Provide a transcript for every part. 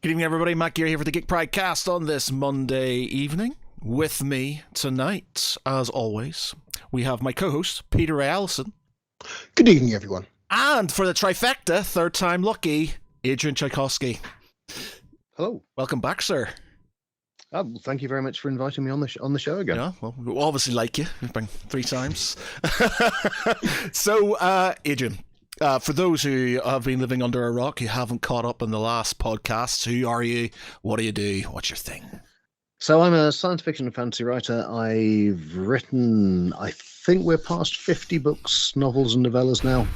Good evening, everybody. Matt Gear here for the Geek Pridecast on this Monday evening. With me tonight, as always, we have my co-host, Peter Ray Allison. Good evening, everyone. And for the trifecta, third time lucky, Adrian Tchaikovsky. Hello. Welcome back, sir. Well, thank you very much for inviting me on the show again. Yeah, well, we obviously like you. We've been 3 times. So, Adrian, for those who have been living under a rock, who haven't caught up in the last podcast, who are you? What do you do? What's your thing? So I'm a science fiction and fantasy writer. I've written, I think we're past 50 books, novels and novellas now.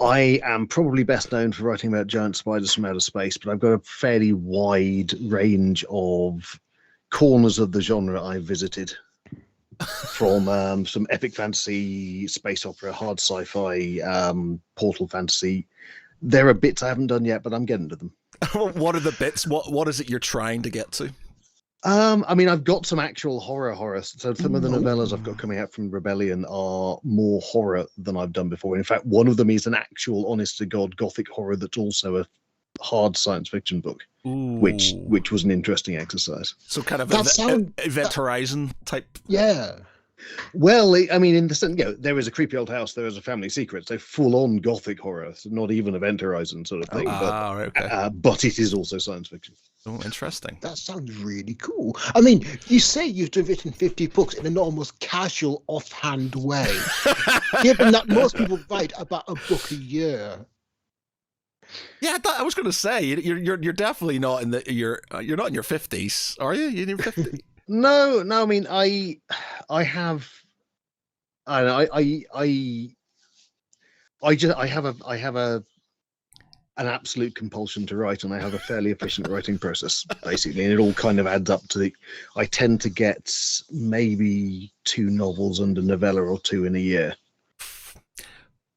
I am probably best known for writing about giant spiders from outer space, but I've got a fairly wide range of corners of the genre I've visited. From some epic fantasy, space opera, hard sci-fi, portal fantasy. There are bits I haven't done yet, but I'm getting to them. What are the bits? What is it you're trying to get to? I mean, I've got some actual horror. So some of the novellas I've got coming out from Rebellion are more horror than I've done before. In fact, one of them is an actual, honest-to-God gothic horror that's also a hard science fiction book, which was an interesting exercise. So kind of Event Horizon type. Yeah. Well, I mean, in the sense, there is a creepy old house, there is a family secret, so full-on gothic horror, so not even Event Horizon sort of thing, but it is also science fiction. Oh, interesting. That sounds really cool. I mean, you say you've written 50 books in an almost casual, offhand way, given that most people write about a book a year. Yeah, I was going to say you're definitely not in you're not in your 50s, are you? You're in your 50s. No. I mean, I have an absolute compulsion to write, and I have a fairly efficient writing process, basically, and it all kind of adds up to I tend to get maybe 2 novels and a novella or 2 in a year.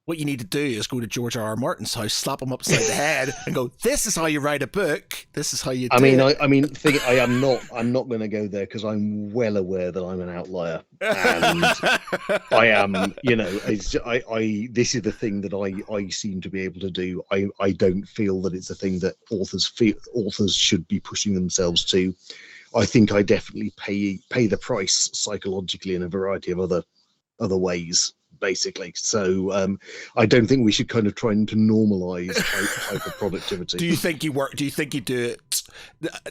What you need to do is go to George R.R. Martin's house, slap him upside the head, and go, "This is how you write a book. This is how you do it." I'm not going to go there because I'm well aware that I'm an outlier, and I am. This is the thing that I seem to be able to do. I don't feel that it's a thing that authors should be pushing themselves to. I think I definitely pay the price psychologically in a variety of other ways, basically. So I don't think we should kind of try to normalize hyper productivity. Do you think you do it,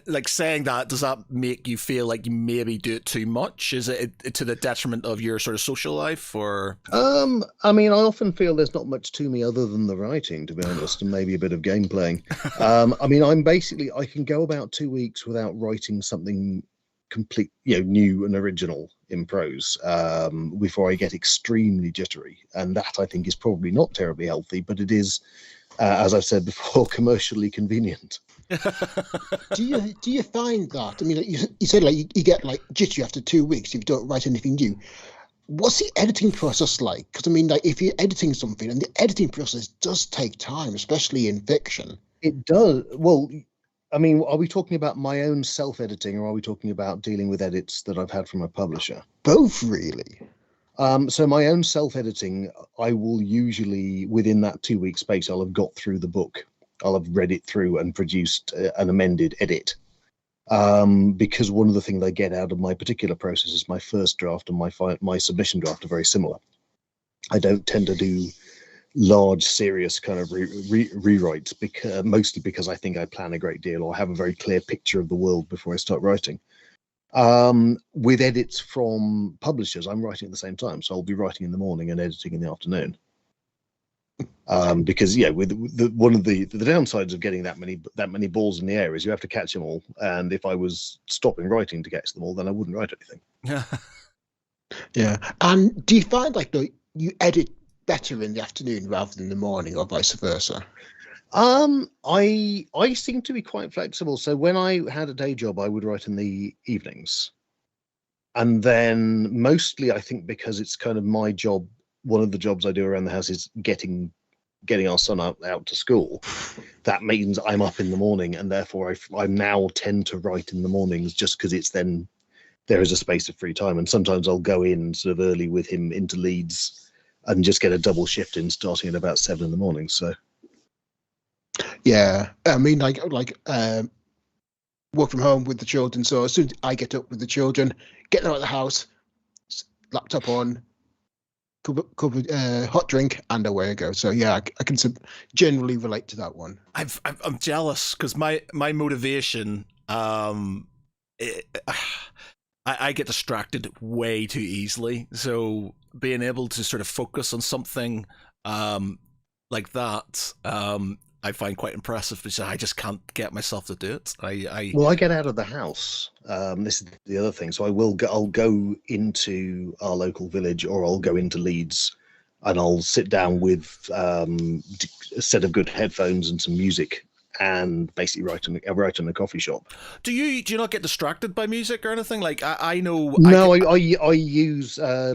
like, saying that, does that make you feel like you maybe do it too much? Is it to the detriment of your sort of social life, or? I mean, I often feel there's not much to me other than the writing, to be honest, and maybe a bit of game playing. I mean, I can go about 2 weeks without writing something complete, new and original in prose, before I get extremely jittery, and that I think is probably not terribly healthy, but it is, as I've said before, commercially convenient. Do you find that? I mean, you said like you get like jittery after 2 weeks if you don't write anything new. What's the editing process like? Because I mean, like, if you're editing something, and the editing process does take time, especially in fiction. It does. Well, I mean, are we talking about my own self-editing, or are we talking about dealing with edits that I've had from a publisher? Both, really. So my own self-editing, I will usually, within that 2-week space, I'll have got through the book. I'll have read it through and produced an amended edit. Because one of the things I get out of my particular process is my first draft and my submission draft are very similar. I don't tend to do large, serious kind of rewrites, mostly because I think I plan a great deal or have a very clear picture of the world before I start writing. With edits from publishers, I'm writing at the same time, so I'll be writing in the morning and editing in the afternoon. Because with one of the downsides of getting that many balls in the air is you have to catch them all, and if I was stopping writing to catch them all, then I wouldn't write anything. Yeah. And do you find like you edit better in the afternoon rather than the morning, or vice versa? I seem to be quite flexible. So when I had a day job, I would write in the evenings, and then mostly I think because it's kind of my job, one of the jobs I do around the house is getting our son out to school. That means I'm up in the morning, and therefore I now tend to write in the mornings, just because it's then there is a space of free time. And sometimes I'll go in sort of early with him into Leeds and just get a double shift in starting at about 7 in the morning. So Yeah, I mean, work from home with the children. So as soon as I get up with the children, get them out of the house, laptop on, cup of hot drink, and away I go. So yeah, I can generally relate to that one. I'm jealous because my motivation, it, I get distracted way too easily. So being able to sort of focus on something like that, I find quite impressive because I just can't get myself to do it. Well, I get out of the house. This is the other thing. So I'll go into our local village, or I'll go into Leeds, and I'll sit down with a set of good headphones and some music, and basically write in a coffee shop. Do you not get distracted by music or anything? Like I know. No, I use I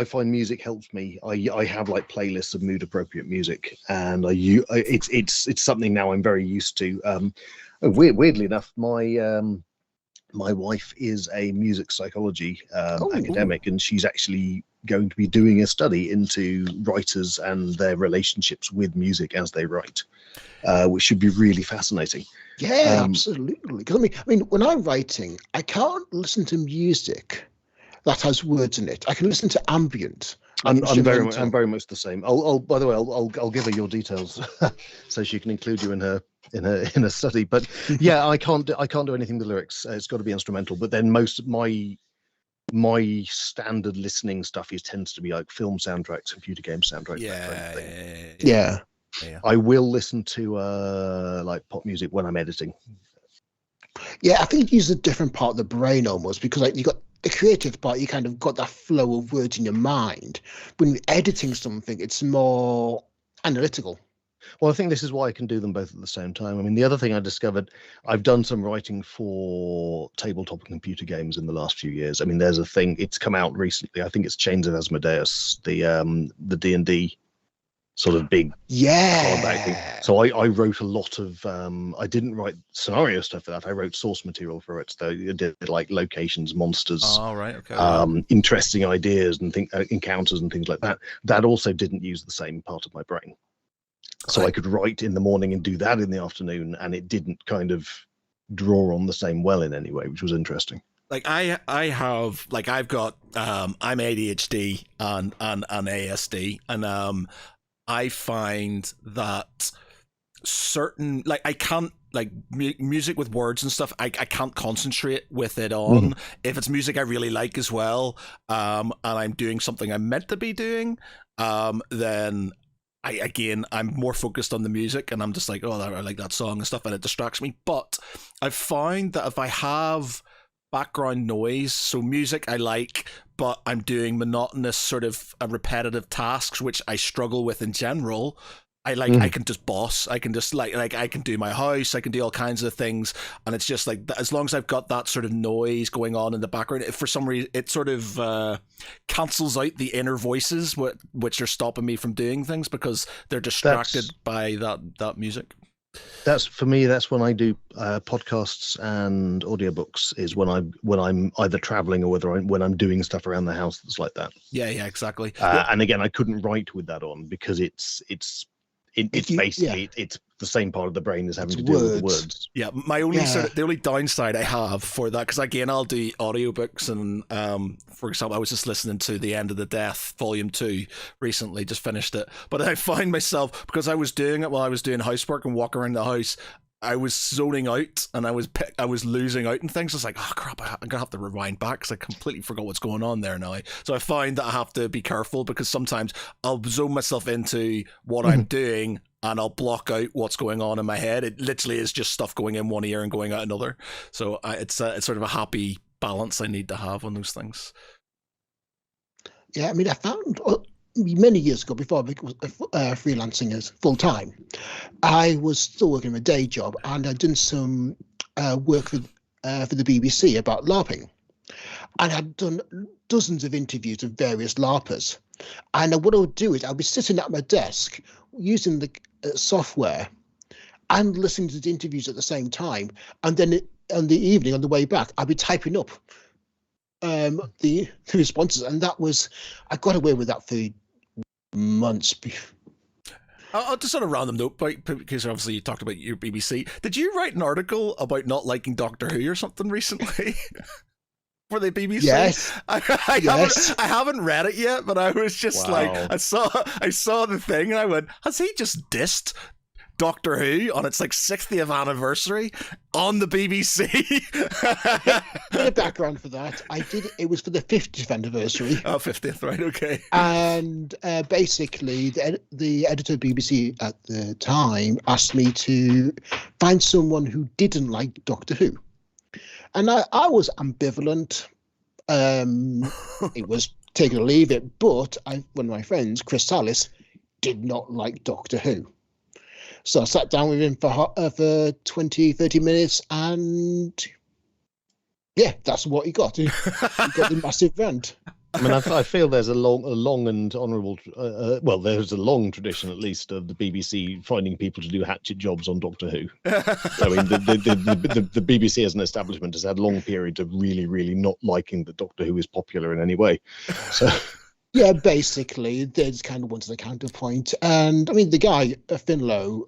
find music helps me. I have like playlists of mood appropriate music, and it's something now I'm very used to. Weirdly enough, my wife is a music psychology academic, and she's actually going to be doing a study into writers and their relationships with music as they write, which should be really fascinating. Yeah, absolutely. Because I mean, when I'm writing, I can't listen to music that has words in it. I can listen to ambient. I'm very much the same. By the way, I'll give her your details so she can include you in a study. But yeah, I can't do anything with lyrics. It's got to be instrumental. But then most of my standard listening stuff tends to be like film soundtracks, computer game soundtracks. Yeah, that kind of thing. Yeah. I will listen to like pop music when I'm editing. Yeah, I think it uses a different part of the brain almost, because like you got the creative part, you kind of got that flow of words in your mind. When you're editing something, it's more analytical. Well, I think this is why I can do them both at the same time. I mean, the other thing I discovered, I've done some writing for tabletop and computer games in the last few years. I mean, there's a thing, it's come out recently. I think it's Chains of Asmodeus, the D&D sort of big hardback thing. So I wrote a lot of I didn't write scenario stuff for that. I wrote source material for it. So I did like locations, monsters, interesting ideas and encounters and things like that. That also didn't use the same part of my brain. So I could write in the morning and do that in the afternoon, and it didn't kind of draw on the same well in any way, which was interesting. Like I've got I'm ADHD and ASD, and I find that certain, like, I can't, like, music with words and stuff, I can't concentrate with it on. If it's music I really like as well, and I'm doing something I'm meant to be doing, then I'm more focused on the music, and I'm just like, oh, I like that song and stuff, and it distracts me. But I find that if I have background noise, so music I like, but I'm doing monotonous sort of repetitive tasks, which I struggle with in general, I can just boss. I can just like I can do my house, I can do all kinds of things, and it's just like, as long as I've got that sort of noise going on in the background, for some reason it sort of cancels out the inner voices which are stopping me from doing things because they're distracted by that music. That's for me. That's when I do podcasts and audiobooks. Is when I'm either traveling or when I'm doing stuff around the house that's like that. Yeah, exactly. And again, I couldn't write with that on because it's basically it's the same part of the brain as having to deal with the words. Yeah, my only the only downside I have for that, because again I'll do audiobooks, and for example I was just listening to The End of the Death Volume 2 recently, just finished it, but I find myself, because I was doing it while I was doing housework and walking around the house, I was zoning out and I was losing out and things. I was like, oh crap, I'm gonna have to rewind back because I completely forgot what's going on there now. So I find that I have to be careful, because sometimes I'll zone myself into what I'm doing and I'll block out what's going on in my head. It literally is just stuff going in one ear and going out another. So it's sort of a happy balance I need to have on those things. Yeah, I mean, I found many years ago, before I was freelancing as full time, I was still working a day job, and I'd done some work for the BBC about LARPing, and I'd done dozens of interviews with various LARPers. And what I would do is I'd be sitting at my desk using the software and listening to the interviews at the same time, and then on the evening on the way back I'd be typing up the responses, and I got away with that for months. I'll just sort of random note, because obviously you talked about your BBC. Did you write an article about not liking Doctor Who or something recently? For the BBC? Yes. I haven't read it yet, but I was just Wow. like, I saw the thing and I went, has he just dissed Doctor Who on its like 60th anniversary on the BBC? Bit of background for that. It was for the 50th anniversary. Oh, 50th, right, okay. And basically, the editor of BBC at the time asked me to find someone who didn't like Doctor Who. And I was ambivalent. It was take it or leave it. But one of my friends, Chris Salis, did not like Doctor Who. So I sat down with him for 20, 30 minutes, and yeah, that's what he got. He got the massive rant. I mean, I feel there's a long and honourable, well, there's a long tradition at least of the BBC finding people to do hatchet jobs on Doctor Who. I mean, the BBC as an establishment has had long periods of really, really not liking that Doctor Who is popular in any way. So. Yeah, basically, they just kind of wanted a counterpoint. And I mean, the guy, Finlow,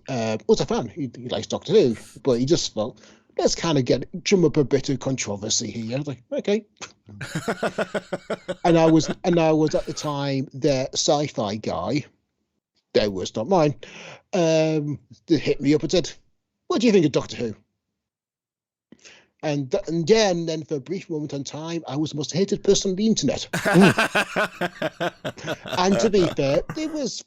was a fan. He likes Doctor Who, but he just felt, let's kind of drum up a bit of controversy here. I was like, okay. and I was at the time the sci-fi guy. Their words, not mine. They hit me up and said, "What do you think of Doctor Who?" And then for a brief moment in time, I was the most hated person on the internet. And to be fair, it was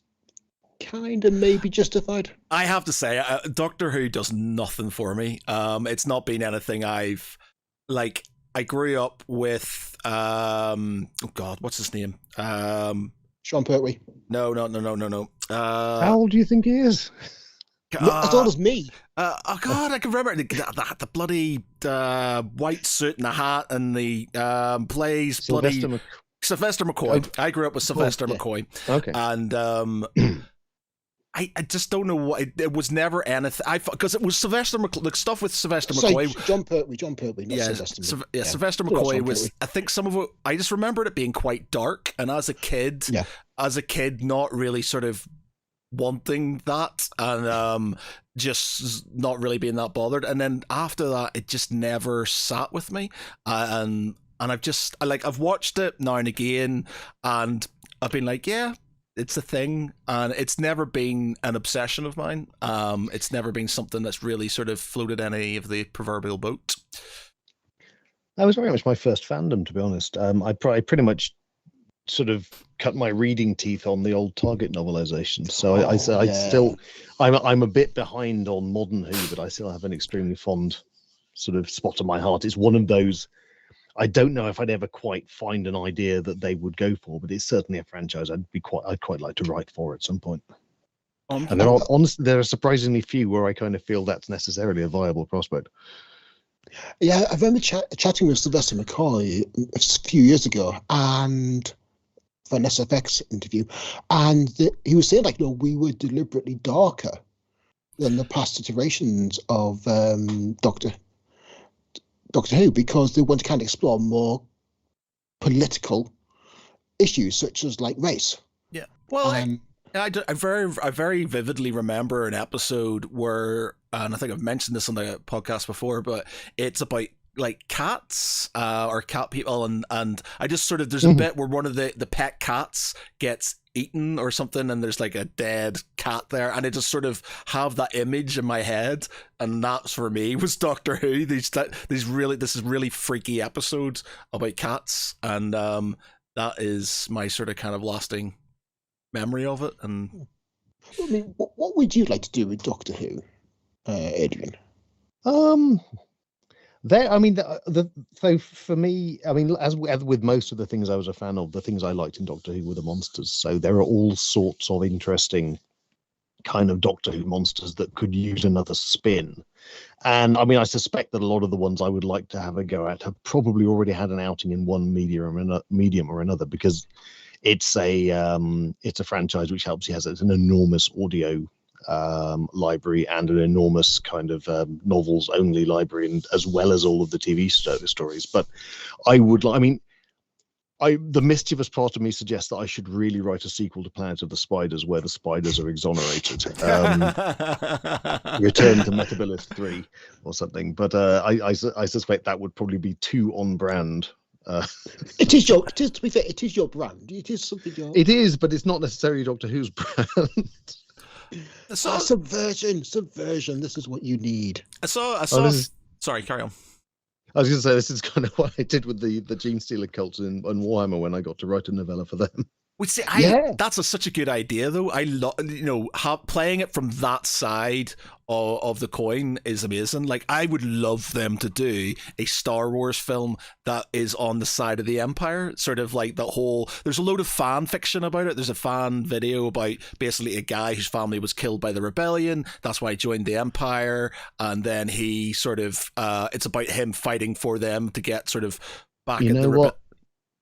kind of maybe justified. I have to say, Doctor Who does nothing for me. It's not been anything I've like. I grew up with oh God, what's his name? Sean Pertwee. No. How old do you think he is? As old as me. Oh God, I can remember the bloody white suit and the hat and the plays Sylvester McCoy. I grew up with Sylvester McCoy. Okay. And I just don't know what it was. Never anything. Because it was Sylvester McCoy. The stuff with Sylvester McCoy. John Pertwee. Not Sylvester. Sylvester McCoy was. I think some of it. I just remembered it being quite dark, and as a kid, not really sort of wanting that, and just not really being that bothered. And then after that, it just never sat with me, and I've watched it now and again, and I've been like, yeah, it's a thing, and it's never been an obsession of mine. It's never been something that's really sort of floated any of the proverbial boat. That was very much my first fandom, to be honest. I pretty much sort of cut my reading teeth on the old Target novelization. So I'm a bit behind on modern Who, but I still have an extremely fond sort of spot in my heart. It's one of those. I don't know if I'd ever quite find an idea that they would go for, but it's certainly a franchise I'd quite like to write for at some point. And there are surprisingly few where I kind of feel that's necessarily a viable prospect. Yeah, I remember chatting with Sylvester McCoy a few years ago, and for an SFX interview, and he was saying, like, no, we were deliberately darker than the past iterations of Doctor Who, because they want to kind of explore more political issues such as like race. Yeah, well, I very vividly remember an episode where, and I think I've mentioned this on the podcast before, but it's about like cats or cat people, and I just sort of, there's a bit where one of the pet cats gets eaten or something, and there's like a dead cat there, and I just sort of have that image in my head, and that's for me was Doctor Who. This is really freaky episodes about cats, and that is my sort of kind of lasting memory of it. And I mean, what would you like to do with Doctor Who, Adrian? So for me, I mean, as with most of the things I was a fan of, the things I liked in Doctor Who were the monsters. So there are all sorts of interesting kind of Doctor Who monsters that could use another spin. And I mean, I suspect that a lot of the ones I would like to have a go at have probably already had an outing in one medium or another, because it's a franchise which helps. It has an enormous audio library and an enormous kind of novels only library, and as well as all of the TV stories. But I The mischievous part of me suggests that I should really write a sequel to Planet of the Spiders, where the spiders are exonerated. Return to Metabilis 3 or something. But I suspect that would probably be too on brand. It is your. It is, to be fair, it is your brand. It is something. It is, but it's not necessarily Doctor Who's brand. Subversion. This is what you need. I saw. Sorry, carry on. I was going to say, this is kind of what I did with the Gene Stealer cult in Warhammer when I got to write a novella for them. That's such a good idea, though. I love, playing it from that side of the coin is amazing. Like, I would love them to do a Star Wars film that is on the side of the Empire. Sort of like the whole. There's a load of fan fiction about it. There's a fan video about basically a guy whose family was killed by the rebellion. That's why he joined the Empire, and then he sort of. It's about him fighting for them to get sort of back. You know what?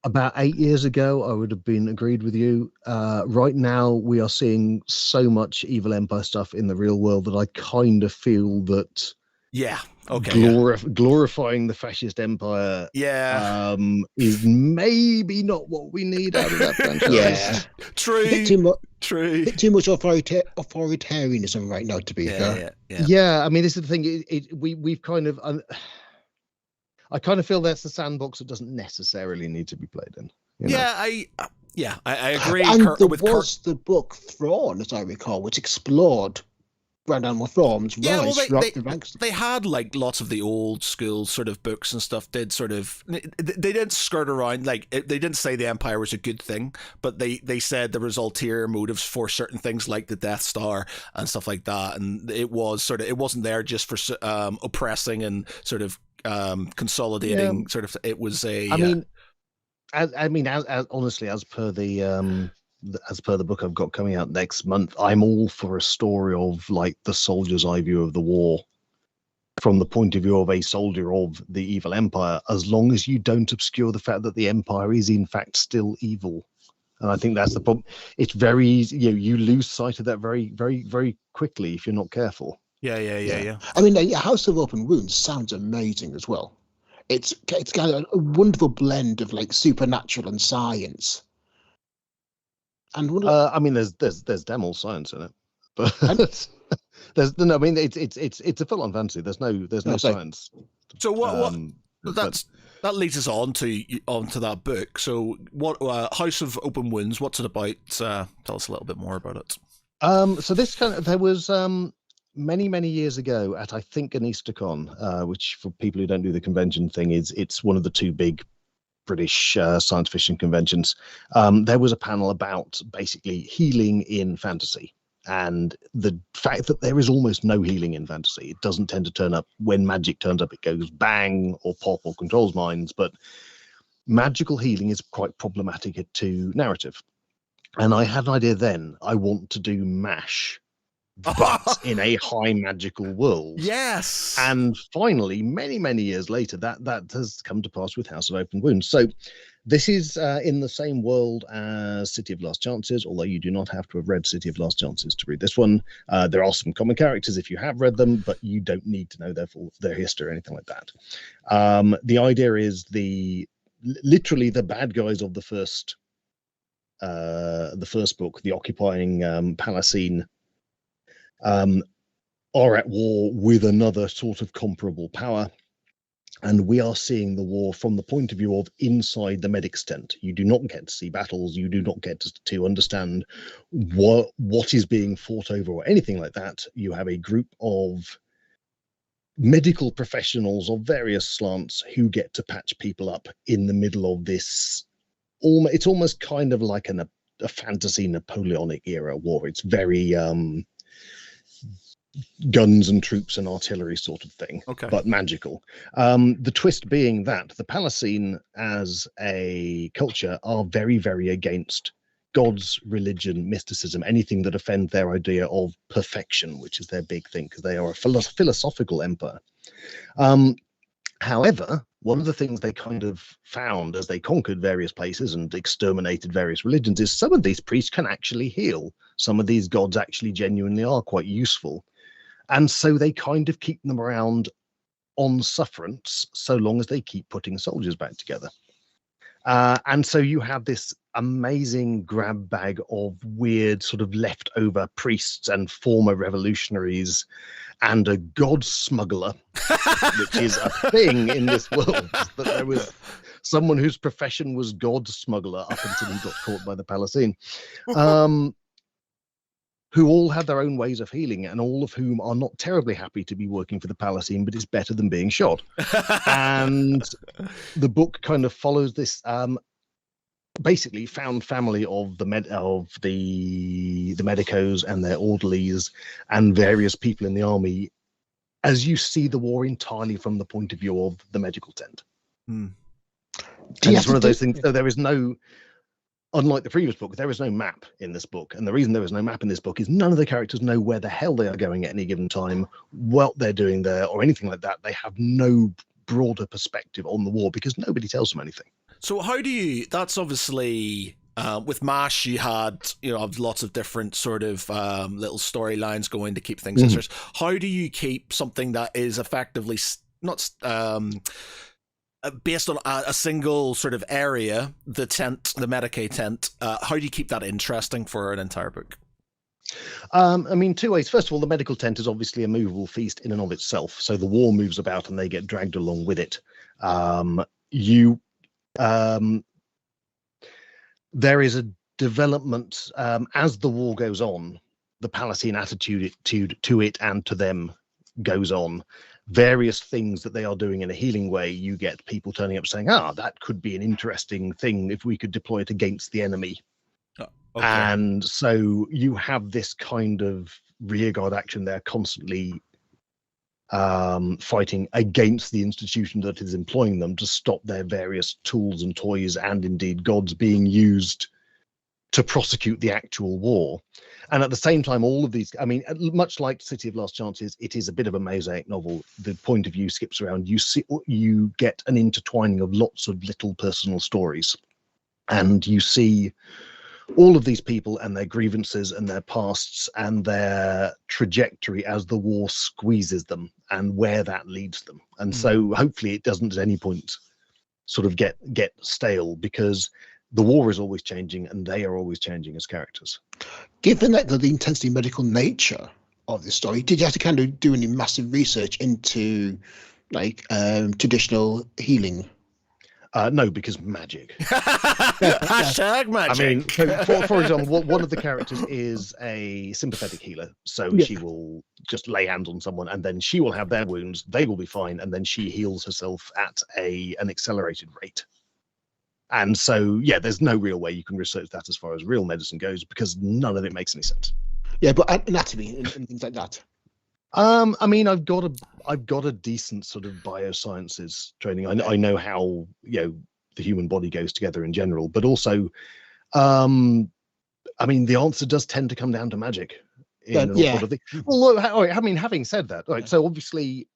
About 8 years ago, I would have been agreed with you. Right now, we are seeing so much Evil Empire stuff in the real world that I kind of feel that glorifying the fascist empire is maybe not what we need out of that franchise. Yeah, true. Bit too much authoritarianism right now, to be fair. Yeah, I mean, this is the thing. We've kind of... I kind of feel that's the sandbox that doesn't necessarily need to be played in. I agree. And there was the book Thrawn, as I recall, which explored Grand Admiral Thrawn's rise throughout the ranks. They had like lots of the old school sort of books and stuff. Did sort of they didn't skirt around, like they didn't say the Empire was a good thing, but they said there was ulterior motives for certain things like the Death Star and stuff like that, and it wasn't there just for oppressing and sort of consolidating. Sort of, it was a. Honestly, as per the book I've got coming out next month, I'm all for a story of like the soldier's eye view of the war from the point of view of a soldier of the evil empire, as long as you don't obscure the fact that the empire is in fact still evil. And I think that's the problem. It's very easy. You lose sight of that very, very, very quickly if you're not careful. Yeah. I mean, House of Open Wounds sounds amazing as well. It's got a wonderful blend of like supernatural and science. And there's damn all science in it, but there's no. I mean, it's a full-on fantasy. There's no science. So that leads us on to that book. So what House of Open Wounds? What's it about? Tell us a little bit more about it. So this there was many years ago at, I think, an EasterCon, which for people who don't do the convention thing it's one of the two big British science fiction conventions. There was a panel about basically healing in fantasy and the fact that there is almost no healing in fantasy. It doesn't tend to turn up. When magic turns up, it goes bang or pop or controls minds, but magical healing is quite problematic to narrative. And I had an idea then. I want to do MASH, but in a high magical world. Yes. And finally, many years later, that has come to pass with House of Open Wounds. So this is in the same world as City of Last Chances, although you do not have to have read City of Last Chances to read this one. There are some common characters if you have read them, but you don't need to know their history or anything like that. The idea is literally the bad guys of the first book, the occupying Palestine, are at war with another sort of comparable power, and we are seeing the war from the point of view of inside the medic's tent. You do not get to see battles, you do not get to understand what is being fought over or anything like that. You have a group of medical professionals of various slants who get to patch people up in the middle of this. It's almost kind of like a fantasy Napoleonic era war. It's very guns and troops and artillery sort of thing, but magical. The twist being that the Palestine as a culture are very, very against gods, religion, mysticism, anything that offends their idea of perfection, which is their big thing, because they are a philosophical empire. However, one of the things they kind of found as they conquered various places and exterminated various religions is some of these priests can actually heal. Some of these gods actually genuinely are quite useful. And so they kind of keep them around on sufferance so long as they keep putting soldiers back together. And so you have this amazing grab bag of weird sort of leftover priests and former revolutionaries and a god smuggler, which is a thing in this world, that there was someone whose profession was god smuggler up until he got caught by the Palatine, who all had their own ways of healing, and all of whom are not terribly happy to be working for the Palatine, but it's better than being shot. And the book kind of follows this basically found family of the medicos and their orderlies and various people in the army, as you see the war entirely from the point of view of the medical tent. And it's one of those things. So there is no, unlike the previous book, there is no map in this book. And the reason there is no map in this book is none of the characters know where the hell they are going at any given time, what they're doing there, or anything like that. They have no broader perspective on the war because nobody tells them anything. So how do you, that's obviously, with MASH, you had, lots of different sort of little storylines going to keep things interesting. How do you keep something that is effectively not based on a single sort of area, the tent, the Medicaid tent, how do you keep that interesting for an entire book? I mean, two ways. First of all, the medical tent is obviously a movable feast in and of itself. So the war moves about and they get dragged along with it. There is a development as the war goes on. The Palatine attitude to it and to them goes on. Various things that they are doing in a healing way, you get people turning up saying, that could be an interesting thing if we could deploy it against the enemy. Okay. And so you have this kind of rearguard action there constantly fighting against the institution that is employing them to stop their various tools and toys and indeed gods being used to prosecute the actual war. And at the same time, all of these, I mean, much like City of Last Chances, it is a bit of a mosaic novel. The point of view skips around. You get an intertwining of lots of little personal stories, and you see all of these people and their grievances and their pasts and their trajectory as the war squeezes them and where that leads them. And so hopefully it doesn't at any point sort of get stale, because the war is always changing and they are always changing as characters. Given that the intensely medical nature of the story, did you have to kind of do any massive research into like traditional healing? No, because magic. Hashtag magic. I mean, so for example, one of the characters is a sympathetic healer. So she will just lay hands on someone and then she will have their wounds. They will be fine. And then she heals herself at an accelerated rate. And so, there's no real way you can research that as far as real medicine goes, because none of it makes any sense. Yeah, but anatomy and things like that. I mean, I've got a decent sort of biosciences training. I know how the human body goes together in general, but also, I mean, the answer does tend to come down to magic. Well, I mean, having said that, right, so obviously,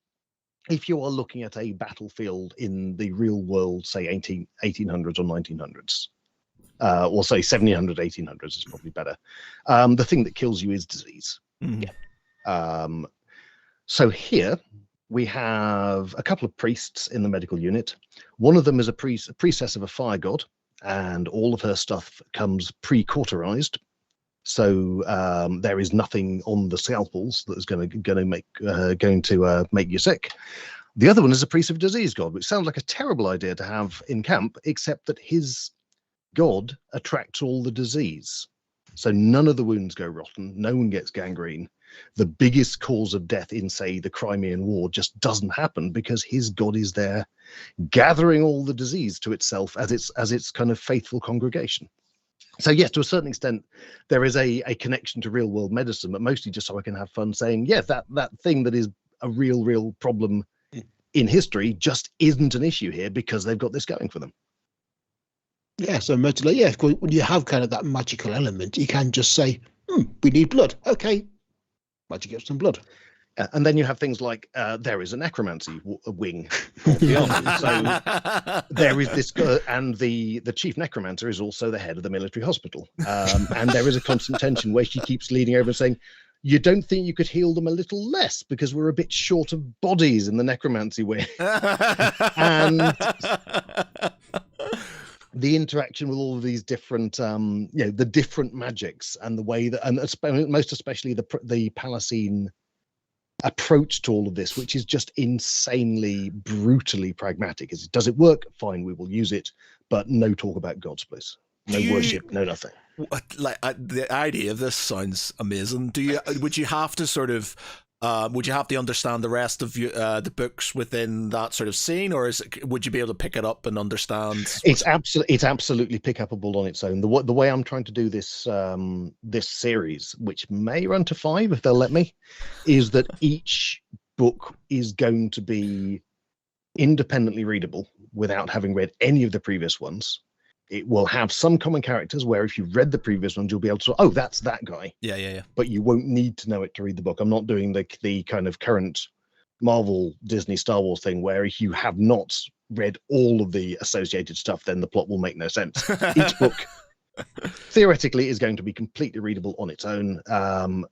if you are looking at a battlefield in the real world, say 1800s or 1900s, or say 1700s, 1800s is probably better. The thing that kills you is disease. So here we have a couple of priests in the medical unit. One of them is a priestess of a fire god, and all of her stuff comes pre-cauterized. So there is nothing on the scalpels that is going to make you sick. The other one is a priest of disease god, which sounds like a terrible idea to have in camp, except that his god attracts all the disease. So none of the wounds go rotten. No one gets gangrene. The biggest cause of death in, say, the Crimean War just doesn't happen because his god is there gathering all the disease to itself as its kind of faithful congregation. So yes, to a certain extent, there is a connection to real world medicine, but mostly just so I can have fun saying, that thing that is a real problem in history just isn't an issue here because they've got this going for them. Yeah, so when you have kind of that magical element, you can just say, we need blood. Okay, magic gets some blood. And then you have things like there is a necromancy wing of the army. So there is this, and the chief necromancer is also the head of the military hospital. And there is a constant tension where she keeps leaning over and saying, you don't think you could heal them a little less because we're a bit short of bodies in the necromancy wing. And the interaction with all of these different, the different magics and the way that, and most especially the Palasine approach to all of this, which is just insanely, brutally pragmatic. Does it work? Fine, we will use it, but no talk about gods, please. No worship, no nothing. The idea of this sounds amazing. Would you have to sort of would you have to understand the rest of the books within that sort of scene, or would you be able to pick it up and understand? It's absolutely pick upable on its own. The way I'm trying to do this this series, which may run to 5 if they'll let me, is that each book is going to be independently readable without having read any of the previous ones. It will have some common characters where if you've read the previous ones, you'll be able to, oh, that's that guy. Yeah. But you won't need to know it to read the book. I'm not doing the kind of current Marvel, Disney, Star Wars thing where if you have not read all of the associated stuff, then the plot will make no sense. Each book theoretically is going to be completely readable on its own,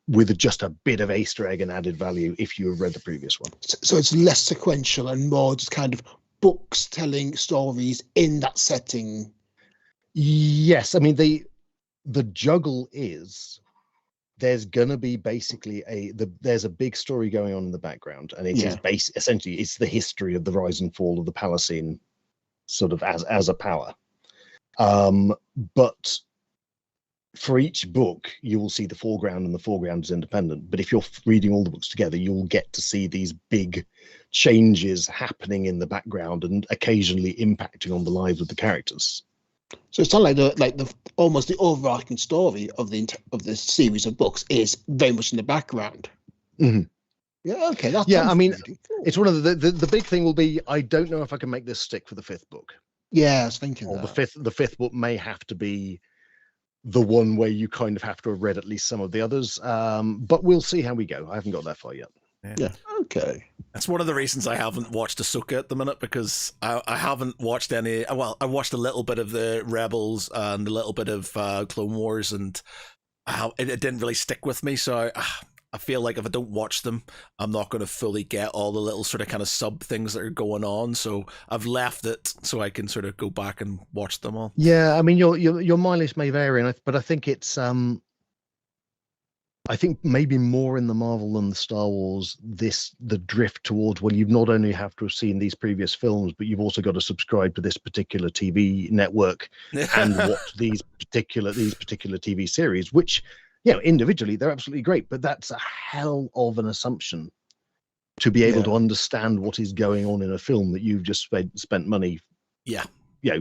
with just a bit of Easter egg and added value if you have read the previous one. So it's less sequential and more just kind of books telling stories in that setting. Yes, I mean the juggle is there's gonna be basically there's a big story going on in the background, and it is essentially it's the history of the rise and fall of the Palasine, sort of as a power. But for each book, you will see the foreground, and the foreground is independent. But if you're reading all the books together, you'll get to see these big changes happening in the background and occasionally impacting on the lives of the characters. So it's not like the almost the overarching story of the series of books is very much in the background. Mm-hmm. Yeah, okay. I mean, it's one of the big thing will be, I don't know if I can make this stick for the 5th book. Yeah, I was thinking or that. the fifth book may have to be the one where you kind of have to have read at least some of the others. But we'll see how we go. I haven't got that far yet. Yeah. Okay. That's one of the reasons I haven't watched Ahsoka at the minute, because I haven't watched any. Well, I watched a little bit of the Rebels and a little bit of Clone Wars, and it didn't really stick with me. So I feel like if I don't watch them, I'm not going to fully get all the little sort of kind of sub things that are going on. So I've left it so I can sort of go back and watch them all. Yeah, I mean your mileage may vary, but I think it's I think maybe more in the Marvel than the Star Wars, the drift towards, well, you've not only have to have seen these previous films, but you've also got to subscribe to this particular TV network and watch these particular TV series, which, individually they're absolutely great, but that's a hell of an assumption to be able to understand what is going on in a film that you've just spent money. Yeah.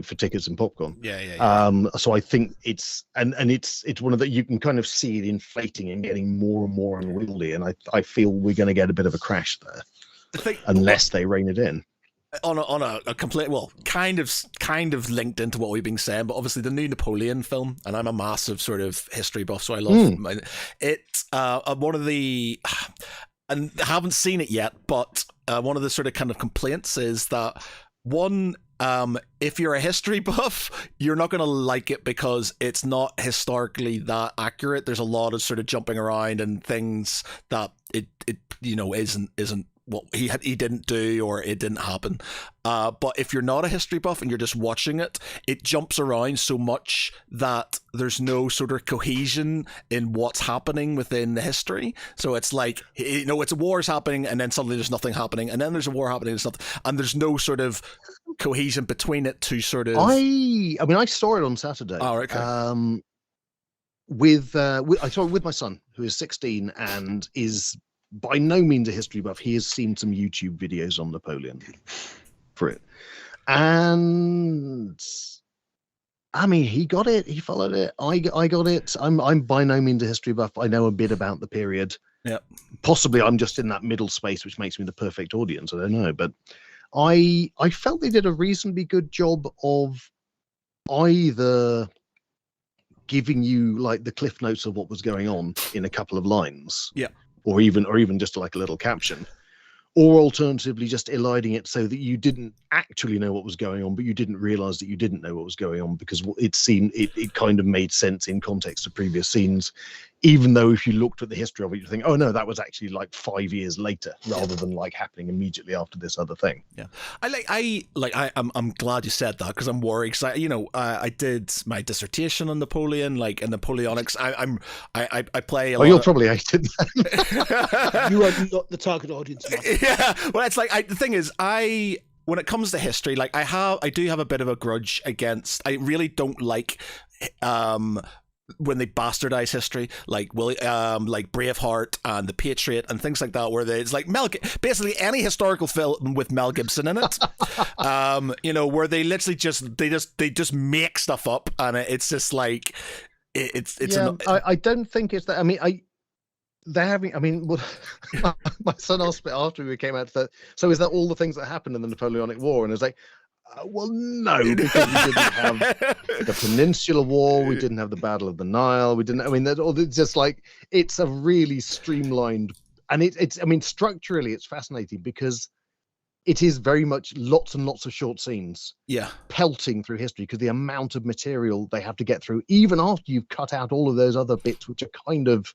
For tickets and popcorn. Yeah. So I think it's one of the, you can kind of see it inflating and getting more and more unwieldy, and I feel we're going to get a bit of a crash there, unless they rein it in. On a complete, well, kind of linked into what we've been saying, but obviously the new Napoleon film, and I'm a massive sort of history buff, so I love it. One of the, and I haven't seen it yet, but one of the sort of kind of complaints is that if you're a history buff, you're not going to like it because it's not historically that accurate. There's a lot of sort of jumping around and things that it isn't what he didn't do, or it didn't happen. But if you're not a history buff and you're just watching it, it jumps around so much that there's no sort of cohesion in what's happening within the history. So it's like, it's a war's happening, and then suddenly there's nothing happening, and then there's a war happening and there's no sort of cohesion between it to sort of. I mean, I saw it on Saturday. Oh, okay. I saw it with my son, who is 16 and is by no means a history buff. He has seen some YouTube videos on Napoleon for it, and I mean, he got it. He followed it. I got it. I'm by no means a history buff. I know a bit about the period. Yeah. Possibly I'm just in that middle space, which makes me the perfect audience. I don't know, but I felt they did a reasonably good job of either giving you like the cliff notes of what was going on in a couple of lines, or even just like a little caption, or alternatively just eliding it so that you didn't actually know what was going on, but you didn't realize that you didn't know what was going on because it kind of made sense in context of previous scenes. even though if you looked at the history of it, you think, oh no, that was actually like 5 years later, rather than like happening immediately after this other thing. Yeah, I'm glad you said that, because I'm worried, because I did my dissertation on Napoleon, like, and Napoleonics. I play a lot. You'll probably hate it then. You are not the target audience. Yeah, well, it's like the thing is, when it comes to history, like I do have a bit of a grudge against. I really don't like when they bastardize history, like like Braveheart and The Patriot and things like that, where it's like basically any historical film with Mel Gibson in it, where they literally just make stuff up, and it's just like it's. Yeah, I don't think it's that. I mean, they're having. I mean, well, my son asked me after we came out that. So is that all the things that happened in the Napoleonic War? And it's like, well, no, because we didn't have the Peninsular War, we didn't have the Battle of the Nile, we didn't. I mean, it's just like, it's a really streamlined, and it's. I mean, structurally, it's fascinating because it is very much lots and lots of short scenes, pelting through history, because the amount of material they have to get through, even after you've cut out all of those other bits, which are kind of,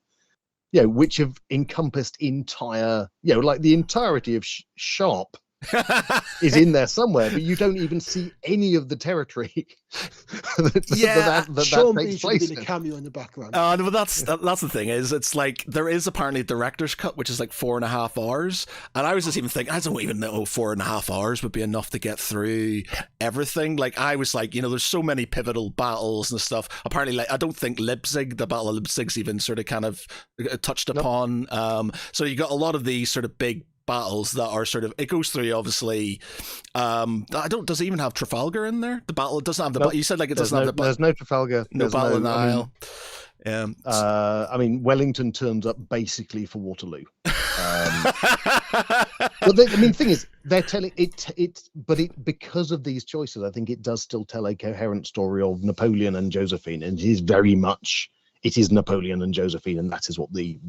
which have encompassed entire, like the entirety of Sharp is in there somewhere, but you don't even see any of the territory that takes place in. A cameo in the background. But that's the thing, is it's like there is apparently a director's cut, which is like 4.5 hours, and I was just even thinking, I don't even know 4.5 hours would be enough to get through everything. Like, I was like, there's so many pivotal battles and stuff. Apparently, like, I don't think Leipzig, the Battle of Leipzig's even sort of kind of touched upon. So you got a lot of these sort of big battles that are sort of, it goes through, obviously. Does it even have Trafalgar in there? The battle, it doesn't have the battle. You said like it doesn't have the there's no Trafalgar, no Battle of the Nile. I mean, Wellington turns up basically for Waterloo. But the thing is, they're telling it, but because of these choices, I think it does still tell a coherent story of Napoleon and Josephine, and it is very much. It is Napoleon and Josephine, and that is what the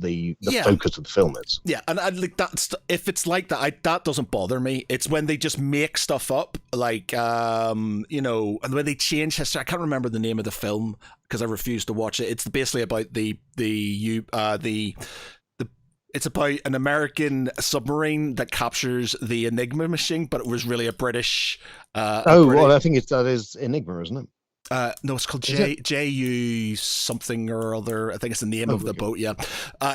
focus of the film is. Yeah, and like that's, if it's like that, that doesn't bother me. It's when they just make stuff up, like and when they change history. I can't remember the name of the film because I refuse to watch it. It's basically about it's about an American submarine that captures the Enigma machine, but it was really a British. Well, I think that is Enigma, isn't it? No, it's called JU something or other. I think it's the name of the boat. Yeah,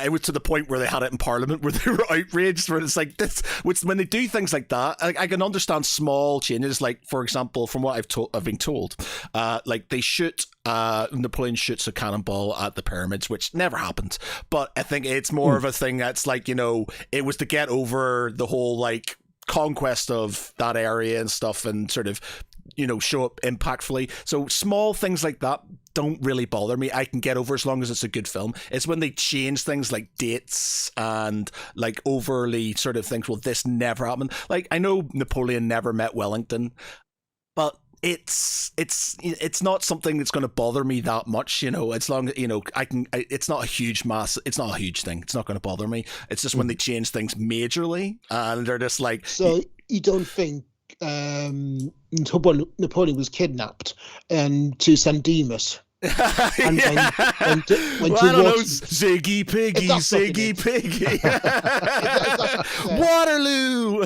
it was to the point where they had it in Parliament, where they were outraged. Where it's like this, which when they do things like that, I can understand small changes. Like, for example, from what I've been told, like they shoot. Napoleon shoots a cannonball at the pyramids, which never happened. But I think it's more of a thing that's like, it was to get over the whole like conquest of that area and stuff, and sort of show up impactfully. So small things like that don't really bother me. I can get over as long as it's a good film. It's when they change things like dates and like overly sort of things. Well, this never happened. Like, I know Napoleon never met Wellington, but it's not something that's going to bother me that much, as long as it's not a huge mass, it's not a huge thing, it's not going to bother me. It's just when they change things majorly and they're just like, so you don't think Napoleon was kidnapped to St. Demas. When Ziggy Piggy, Waterloo.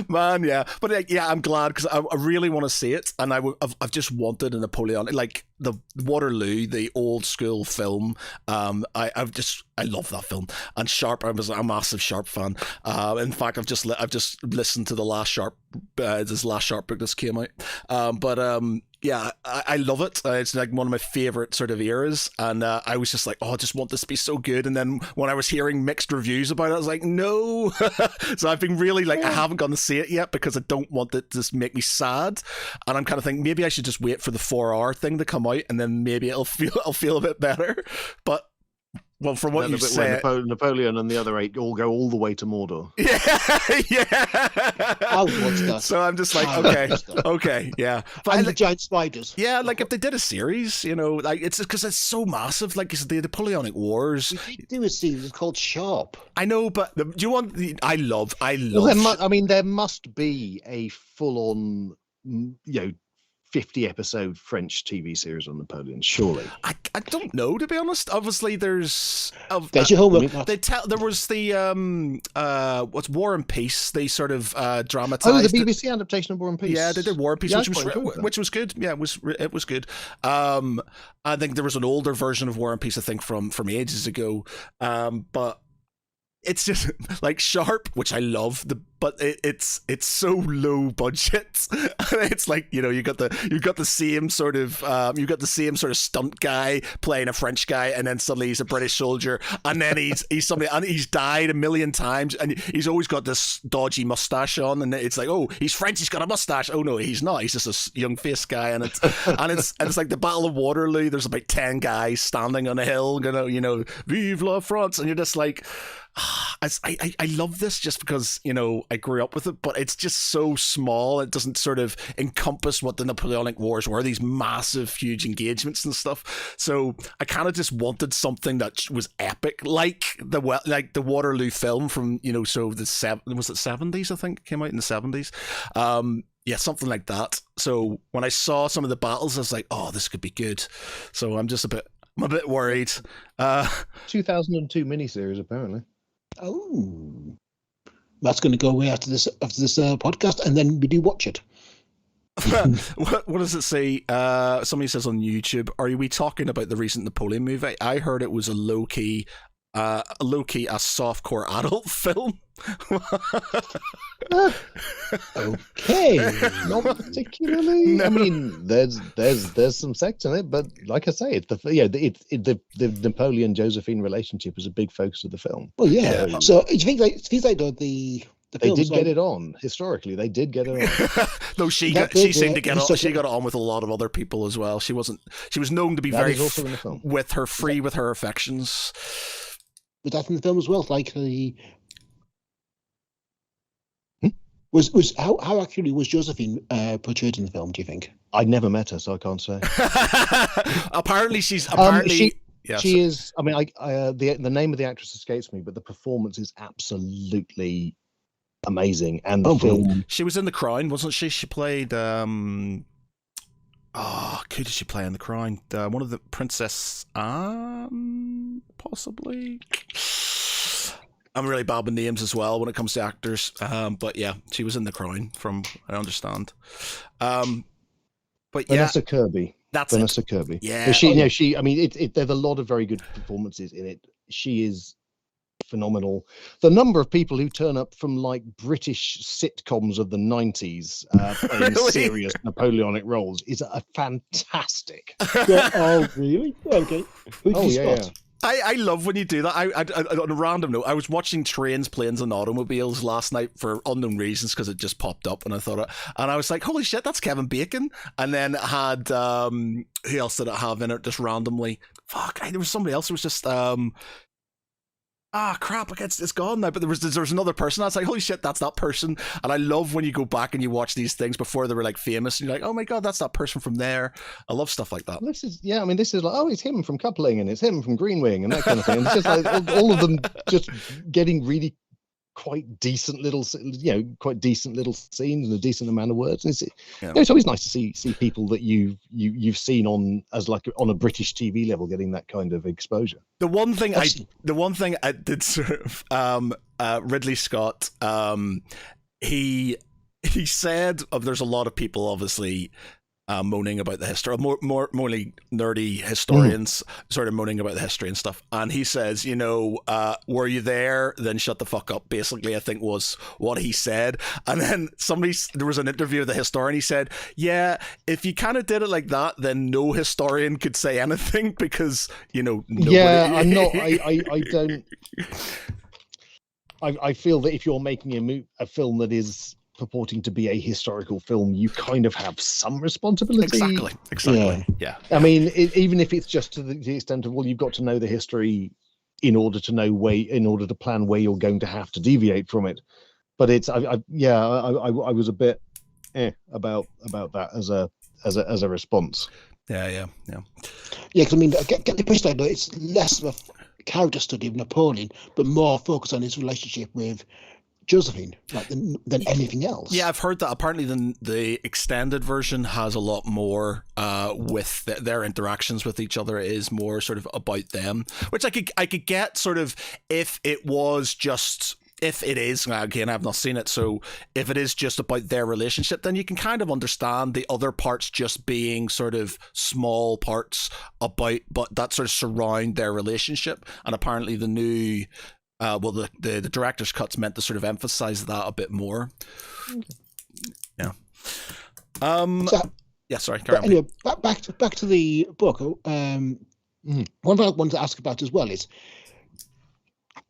Man, yeah, but yeah, I'm glad, because I really want to see it, and I've just wanted a Napoleon, like the Waterloo, the old school film. I love that film, and Sharp. I was a massive Sharp fan. In fact, I've just listened to the last Sharp, this last Sharp book that's came out. Yeah, I love it. It's like one of my favorite sort of eras, and I was just like, I just want this to be so good. And then when I was hearing mixed reviews about it, I was like, no. So I've been really like, I haven't gone to see it yet because I don't want it to just make me sad. And I'm kind of thinking maybe I should just wait for the 4-hour thing to come out, and then maybe I'll feel a bit better. But well, from what you said, Napoleon and the other 8 all go all the way to Mordor. Yeah. I'll watch that. So I'm just like, okay, yeah. But and the giant spiders. Yeah, like if they did a series, like it's because it's so massive. Like it's the Napoleonic Wars. We did do a series called Sharp. I know, but do you want the? I love. Well, there must be a full-on, 50-episode French TV series on Napoleon, surely. I don't know, to be honest. Obviously, there's There's your homework. there was the what's War and Peace. They sort of dramatized. Oh, the BBC adaptation of War and Peace. Yeah, they did War and Peace, Yeah, which was good. Yeah, it was good. I think there was an older version of War and Peace, I think from ages ago. But it's just like Sharp, which I love, but it's so low budget. It's like, you know, you got the same sort of stunt guy playing a French guy, and then suddenly he's a British soldier, and then he's somebody, and he's died a million times, and he's always got this dodgy mustache on, and it's like, oh, he's French, he's got a mustache. Oh no, he's not. He's just a young face guy, and it's like the Battle of Waterloo. There's about 10 guys standing on a hill, you know, Vive la France, and you're just like, I love this just because, you know, I grew up with it, but it's just so small. It doesn't sort of encompass what the Napoleonic Wars were, these massive, huge engagements and stuff. So I kind of just wanted something that was epic, like the Waterloo film from, you know, so was it 70s, I think, came out in the 70s. Yeah, something like that. So when I saw some of the battles, I was like, oh, this could be good. So I'm a bit worried. 2002 miniseries, apparently. Oh, that's going to go away after this podcast, and then we do watch it. What does it say? Somebody says on YouTube, are we talking about the recent Napoleon movie? I heard it was a low-key a softcore adult film. Okay, not particularly. I mean, there's some sex in it, but like I say, it's the Napoleon Josephine relationship is a big focus of the film. Well, yeah. So it feels like the they did get it on historically. They did get it on. No, she seemed to get on. She got it on with a lot of other people as well. She was known to be very with her affections. Was that in the film as well? Like the was how accurately was Josephine portrayed in the film? Do you think? I never met her, so I can't say. Apparently, she is. I mean, the name of the actress escapes me, but the performance is absolutely amazing. And the film, she was in The Crown, wasn't she? She played. Who did she play in The Crown? One of the Princess Anne, possibly. I'm really bad with names as well when it comes to actors. But yeah, she was in The Crown, from I understand. But yeah, Vanessa Kirby. That's Vanessa Kirby. Yeah. She. I mean, there's a lot of very good performances in it. She is phenomenal. The number of people who turn up from like British sitcoms of the 90s playing Really? serious Napoleonic roles is a fantastic. Oh, really? Okay. Who did you spot? Yeah. I love when you do that. I on a random note, I was watching Trains, Planes, and Automobiles last night for unknown reasons because it just popped up, and I was like, holy shit, that's Kevin Bacon. And then it had who else did it have in it just randomly? There was somebody else who was just crap, it's gone now. But there was another person. I was like, holy shit, that's that person. And I love when you go back and you watch these things before they were like famous, and you're like, oh my god, that's that person from there. I love stuff like that. This is like, oh, it's him from Coupling, and it's him from Green Wing, and that kind of thing. It's just like all of them just getting really quite decent little scenes and a decent amount of words. And it's always nice to see people that you've seen on a British TV level getting that kind of exposure. The one thing I did sort of Ridley Scott, he said there's a lot of people obviously moaning about the history, more nerdy historians sort of moaning about the history and stuff, and he says, were you there? Then shut the fuck up, basically, I think was what he said. And then there was an interview with the historian, he said, yeah, if you kind of did it like that, then no historian could say anything because nobody... I feel that if you're making a film that is purporting to be a historical film, you kind of have some responsibility. Exactly. Yeah. I mean, even if it's just to the extent of, well, you've got to know the history in order to plan where you're going to have to deviate from it. But I was a bit about that as a response. Yeah. Because I mean, get the impression that it's less of a character study of Napoleon, but more focus on his relationship with Josephine, like than anything else. Yeah, I've heard that apparently the extended version has a lot more with their interactions with each other. It is more sort of about them, which I could get sort of if it was just. If it is, again, I've not seen it, so if it is just about their relationship, then you can kind of understand the other parts just being sort of small parts about, but that sort of surround their relationship. And apparently the new, the director's cut's meant to sort of emphasize that a bit more. Yeah. Yeah, sorry, carry on. Anyway, back to the book. One thing I wanted to ask about as well is,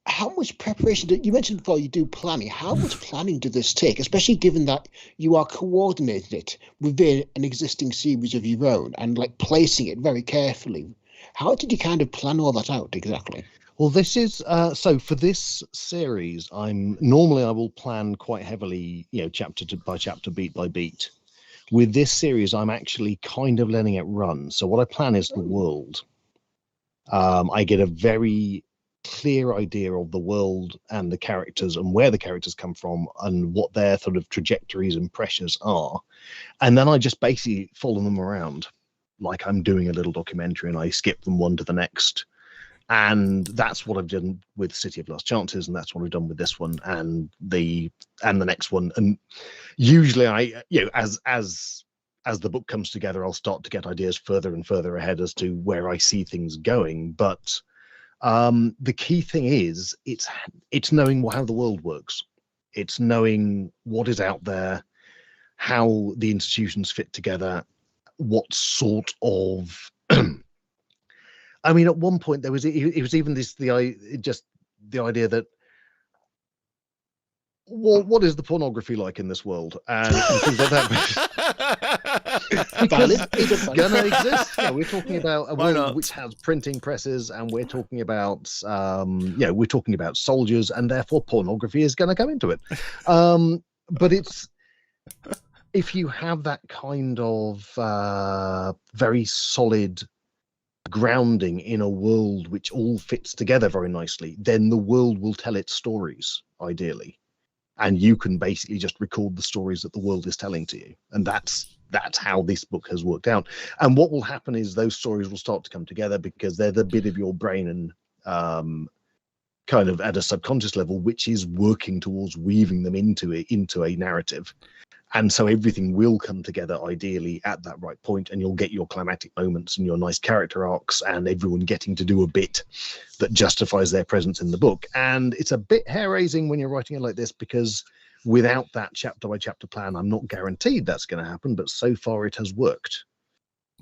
how much preparation you mentioned before you do planning? How much planning did this take, especially given that you are coordinating it within an existing series of your own and like placing it very carefully? How did you kind of plan all that out exactly? Well, this is so for this series. I will plan quite heavily, chapter by chapter, beat by beat. With this series, I'm actually kind of letting it run. So what I plan is the world. I get a very clear idea of the world and the characters and where the characters come from and what their sort of trajectories and pressures are, and then I just basically follow them around like I'm doing a little documentary, and I skip from one to the next. And that's what I've done with City of Lost Chances, and that's what I've done with this one and the next one. And usually I, as the book comes together, I'll start to get ideas further and further ahead as to where I see things going. But the key thing is it's knowing how the world works. It's knowing what is out there, how the institutions fit together, what sort of I mean, at one point there was it was even the idea that, well, what is the pornography like in this world, and things like that. Because it's gonna exist. We're talking about a world which has printing presses, and we're talking about soldiers, and therefore pornography is going to come into it. But it's, if you have that kind of very solid grounding in a world which all fits together very nicely, then the world will tell its stories ideally, and you can basically just record the stories that the world is telling to you. And that's how this book has worked out. And what will happen is those stories will start to come together because they're the bit of your brain and kind of at a subconscious level which is working towards weaving them into a narrative. And so everything will come together ideally at that right point, and you'll get your climactic moments and your nice character arcs and everyone getting to do a bit that justifies their presence in the book. And it's a bit hair-raising when you're writing it like this, because without that chapter by chapter plan, I'm not guaranteed that's going to happen, but so far it has worked.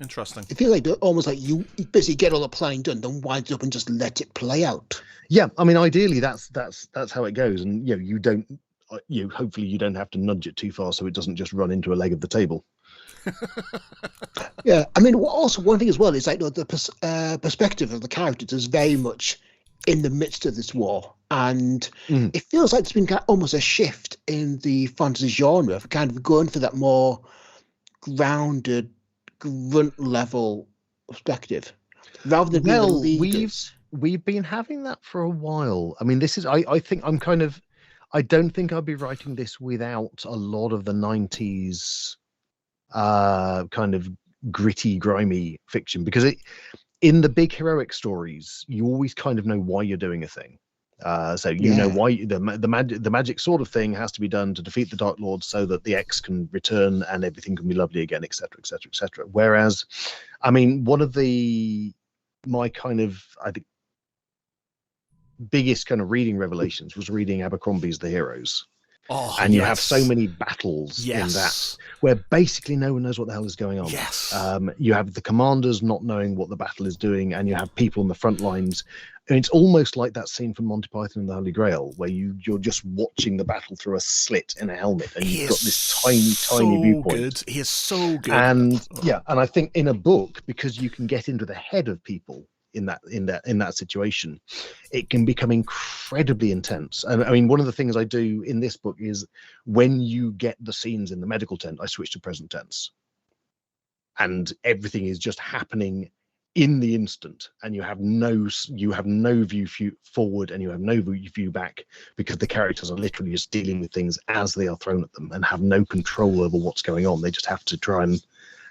Interesting. I feel like almost like you basically get all the planning done, then wind it up and just let it play out. Yeah, I mean, ideally that's how it goes, and you don't. Hopefully you don't have to nudge it too far so it doesn't just run into a leg of the table. Yeah, I mean, also one thing as well is like the perspective of the characters is very much in the midst of this war, and it feels like there's been almost a shift in the fantasy genre for kind of going for that more grounded, grunt level perspective rather than being the leaders. We've been having that for a while. I mean, this is I think I don't think I'd be writing this without a lot of the 90s kind of gritty, grimy fiction, because in the big heroic stories, you always kind of know why you're doing a thing. So you know why the magic sort of thing has to be done to defeat the Dark Lord so that the X can return and everything can be lovely again, etc., etc., etc. Whereas, I mean, one of my kind of, I think, biggest kind of reading revelations was reading Abercrombie's The Heroes. And you have so many battles in that where basically no one knows what the hell is going on. You have the commanders not knowing what the battle is doing, and you have people on the front lines. And it's almost like that scene from Monty Python and the Holy Grail where you're just watching the battle through a slit in a helmet, and you've got this tiny viewpoint. He is so good. And and I think in a book, because you can get into the head of people in that situation, it can become incredibly intense. And I mean, one of the things I do in this book is when you get the scenes in the medical tent, I switch to present tense, and everything is just happening in the instant, and you have no view forward, and you have no view back, because the characters are literally just dealing with things as they are thrown at them and have no control over what's going on. They just have to try and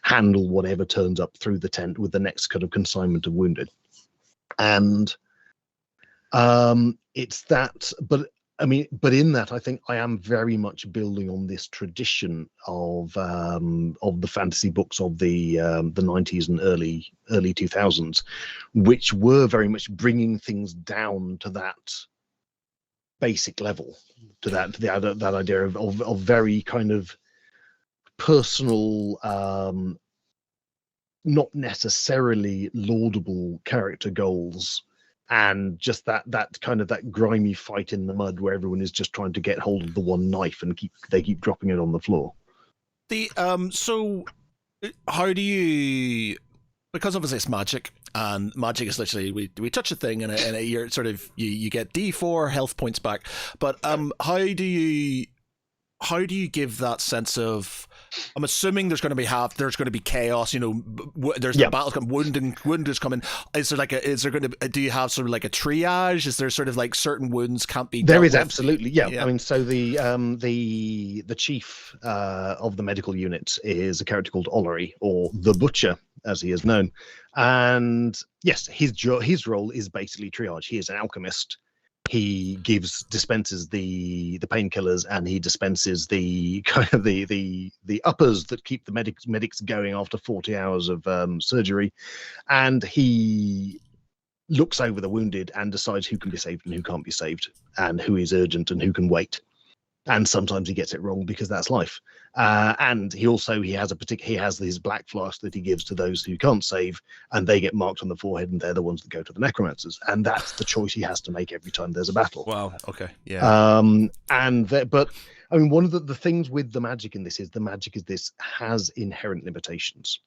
handle whatever turns up through the tent with the next kind of consignment of wounded. And it's that, but in that, I think I am very much building on this tradition of the fantasy books of the 90s and early 2000s, which were very much bringing things down to that basic level, to that idea of very kind of personal, not necessarily laudable character goals. And just that kind of that grimy fight in the mud where everyone is just trying to get hold of the one knife and they keep dropping it on the floor. So how do you, because obviously it's magic, and magic is literally we touch a thing and you're sort of you get D4 health points back, but how do you give that sense of, I'm assuming there's going to be chaos, there's the battles coming, wound is coming. Do you have sort of like a triage? Is there sort of like certain wounds can't be There is with? absolutely, yeah. I mean, so the chief of the medical unit is a character called Ollery, or the Butcher as he is known, and yes, his role is basically triage. He is an alchemist. He dispenses the painkillers, and he dispenses the kind of the uppers that keep the medics going after 40 hours of surgery, and he looks over the wounded and decides who can be saved and who can't be saved, and who is urgent and who can wait. And sometimes he gets it wrong, because that's life. And he has his black flask that he gives to those who can't save, and they get marked on the forehead, and they're the ones that go to the necromancers. And that's the choice he has to make every time there's a battle. Wow. Okay. Yeah. But I mean, one of the things with the magic in this is this has inherent limitations.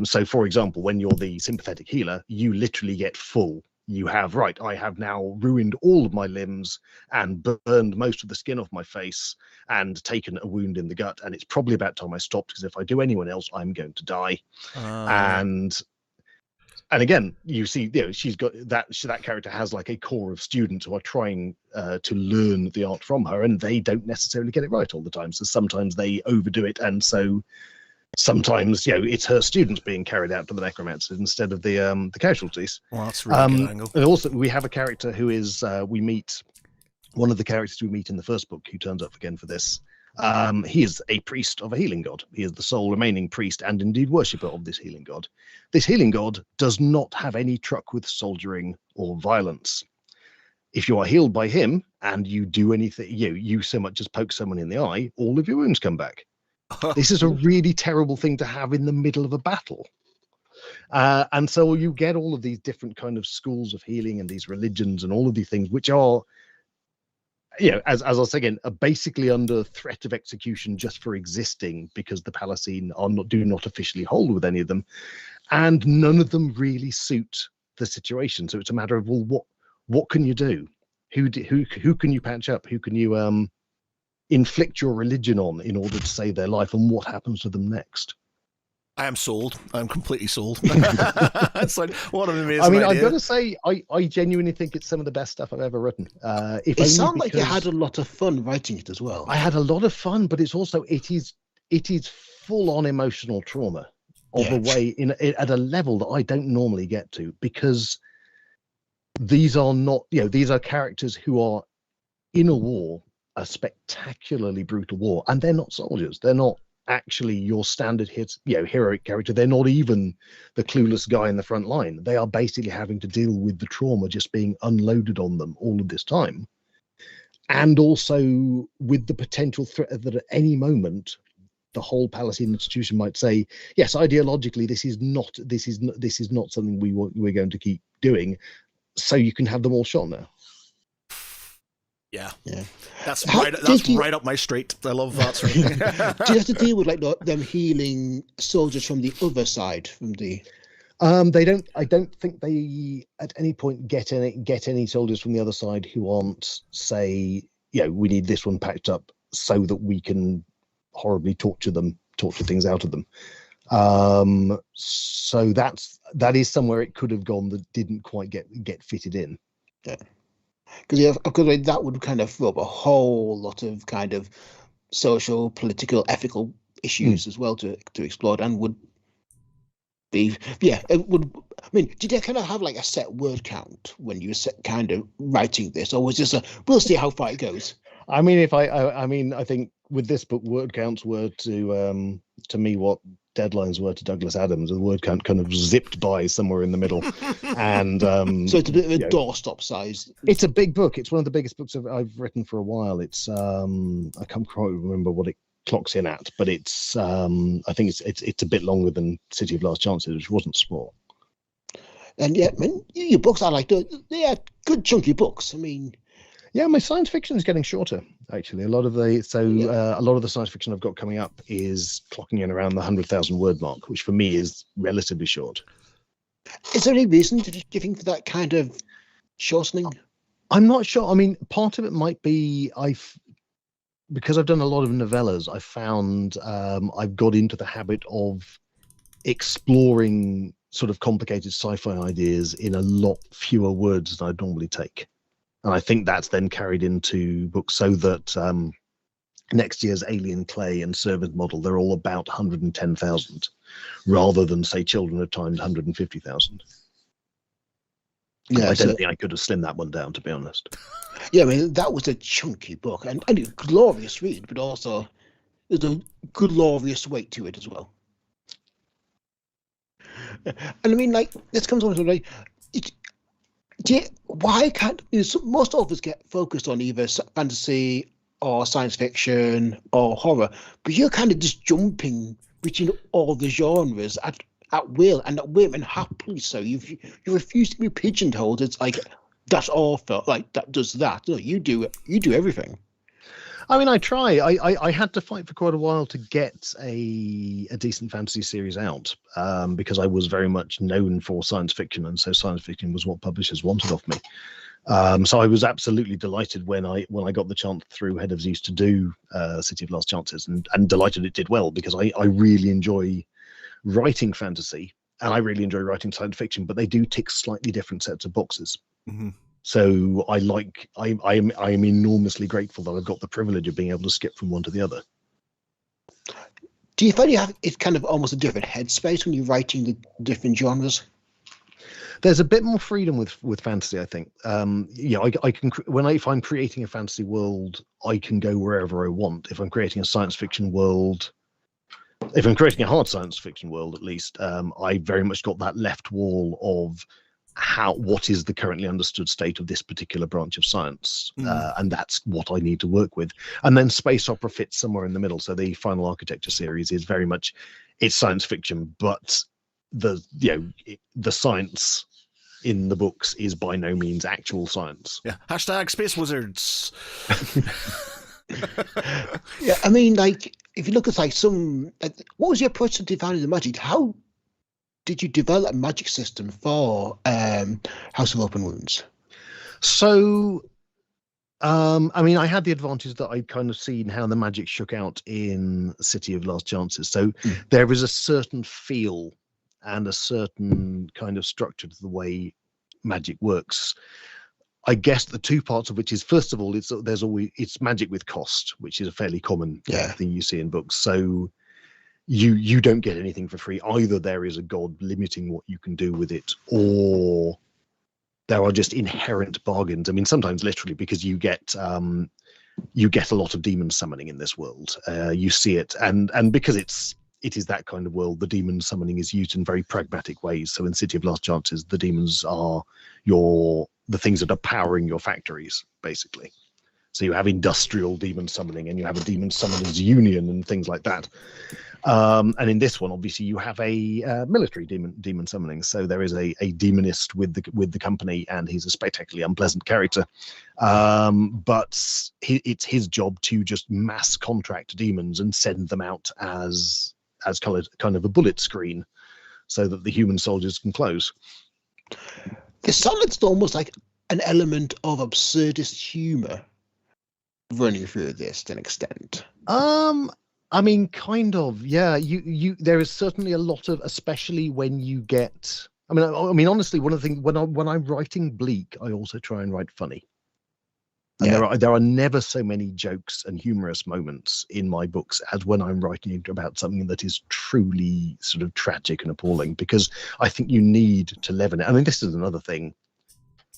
So, for example, when you're the sympathetic healer, you literally get full. You have, I have now ruined all of my limbs and burned most of the skin off my face and taken a wound in the gut. And it's probably about time I stopped, because if I do anyone else, I'm going to die. And again, you see, she's got that character has like a core of students who are trying to learn the art from her, and they don't necessarily get it right all the time. So sometimes they overdo it. And so sometimes it's her students being carried out to the necromancers instead of the casualties. Well, that's a really good angle. And also we have a character who is one of the characters we meet in the first book, who turns up again for this. He is a priest of a healing god. He is the sole remaining priest and indeed worshipper of this healing god. This healing god does not have any truck with soldiering or violence. If you are healed by him and you do anything, you so much as poke someone in the eye, all of your wounds come back. This is a really terrible thing to have in the middle of a battle. And so you get all of these different kind of schools of healing and these religions and all of these things, which are, as I was saying, are basically under threat of execution just for existing, because the Palatine do not officially hold with any of them, and none of them really suit the situation. So it's a matter of, well, what can you do? Who can you patch up? Who can you inflict your religion on in order to save their life, and what happens to them next? I am sold. I'm completely sold. It's like, what an amazing I mean, idea. I've got to say, I genuinely think it's some of the best stuff I've ever written. It sounds like you had a lot of fun writing it as well. I had a lot of fun, but it's also it is full on emotional trauma of a way at a level that I don't normally get to, because these are not, these are characters who are in a war, a spectacularly brutal war, and they're not soldiers. They're not actually your standard heroic character. They're not even the clueless guy in the front line. They are basically having to deal with the trauma just being unloaded on them all of this time, and also with the potential threat that at any moment the whole Palatine institution might say, yes, ideologically this is not something we're going to keep doing, so you can have them all shot now. Yeah. That's right up my street. I love that sort of thing. Do you have to deal with like them healing soldiers from the other side, from the? They don't. I don't think they at any point get any soldiers from the other side who aren't, say, we need this one packed up so that we can horribly torture things out of them. So that is somewhere it could have gone that didn't quite get fitted in. Yeah, because that would kind of throw up a whole lot of kind of social, political, ethical issues as well to explore, and would be, yeah, it would. I mean, did you kind of have like a set word count when you were kind of writing this, or was this we'll see how far it goes? I mean, I think with this book, word counts were to me what deadlines were to Douglas Adams. The word count kind of zipped by somewhere in the middle, and so it's a bit of a doorstop size. It's a big book. It's one of the biggest books I've written for a while. It's I can't quite remember what it clocks in at, but it's I think it's a bit longer than City of Last Chances, which wasn't small. And yeah, I mean, your books are like they are good chunky books. I mean, yeah, my science fiction is getting shorter. Actually, a lot of the science fiction I've got coming up is clocking in around the 100,000 word mark, which for me is relatively short. Is there any reason do you think for that kind of shortening? I'm not sure. I mean, part of it might be because I've done a lot of novellas. I found I've got into the habit of exploring sort of complicated sci-fi ideas in a lot fewer words than I'd normally take. And I think that's then carried into books, so that next year's Alien Clay and Servant Model, they're all about 110,000 rather than, say, Children of Time 150,000. Yeah, I don't think I could have slimmed that one down, to be honest. Yeah, I mean, that was a chunky book and a glorious read, but also there's a glorious weight to it as well. And I mean, like, this comes on to like, why can't most authors get focused on either fantasy or science fiction or horror, but you're kind of just jumping between all the genres at will and happily so. You refuse to be pigeonholed. It's like that author, like that does that. No, you do everything. I mean, I try. I had to fight for quite a while to get a decent fantasy series out, because I was very much known for science fiction, and so science fiction was what publishers wanted of me. So I was absolutely delighted when I got the chance through Head of Zeus to do City of Last Chances, and delighted it did well, because I really enjoy writing fantasy and I really enjoy writing science fiction, but they do tick slightly different sets of boxes. Mm-hmm. So I am enormously grateful that I've got the privilege of being able to skip from one to the other. Do you find you have it's kind of almost a different headspace when you're writing the different genres? There's a bit more freedom with fantasy, I think. I can if I'm creating a fantasy world, I can go wherever I want. If I'm creating a science fiction world, if I'm creating a hard science fiction world, at least, I very much got that left wall of what is the currently understood state of this particular branch of science, and that's what I need to work with. And then space opera fits somewhere in the middle. So the Final Architecture series is very much, it's science fiction, but the science in the books is by no means actual science. Yeah. Hashtag Space Wizards. Yeah, I mean, like, if you look at like what was your approach to defining the magic? How did you develop a magic system for House of Open Wounds? So, I mean, I had the advantage that I'd kind of seen how the magic shook out in City of Last Chances. So there is a certain feel and a certain kind of structure to the way magic works. I guess the two parts of which is, first of all, it's magic with cost, which is a fairly common thing you see in books. So you don't get anything for free. Either there is a god limiting what you can do with it, or there are just inherent bargains. I mean, sometimes literally, because you get a lot of demon summoning in this world. You see it, and because it is that kind of world, the demon summoning is used in very pragmatic ways. So in City of Last Chances, the demons are the things that are powering your factories, basically. So you have industrial demon summoning, and you have a demon summoners union and things like that. And in this one, obviously, you have a military demon summoning. So there is a demonist with the company, and he's a spectacularly unpleasant character. But it's his job to just mass contract demons and send them out as kind of a bullet screen, so that the human soldiers can close. It sounds almost like an element of absurdist humor running through this to an extent. I mean, kind of, yeah. You there is certainly a lot of, especially when you get. I mean, honestly, one of the things when I'm writing bleak, I also try and write funny. And Yeah. there are never so many jokes and humorous moments in my books as when I'm writing about something that is truly sort of tragic and appalling, because I think you need to leaven it. I mean, this is another thing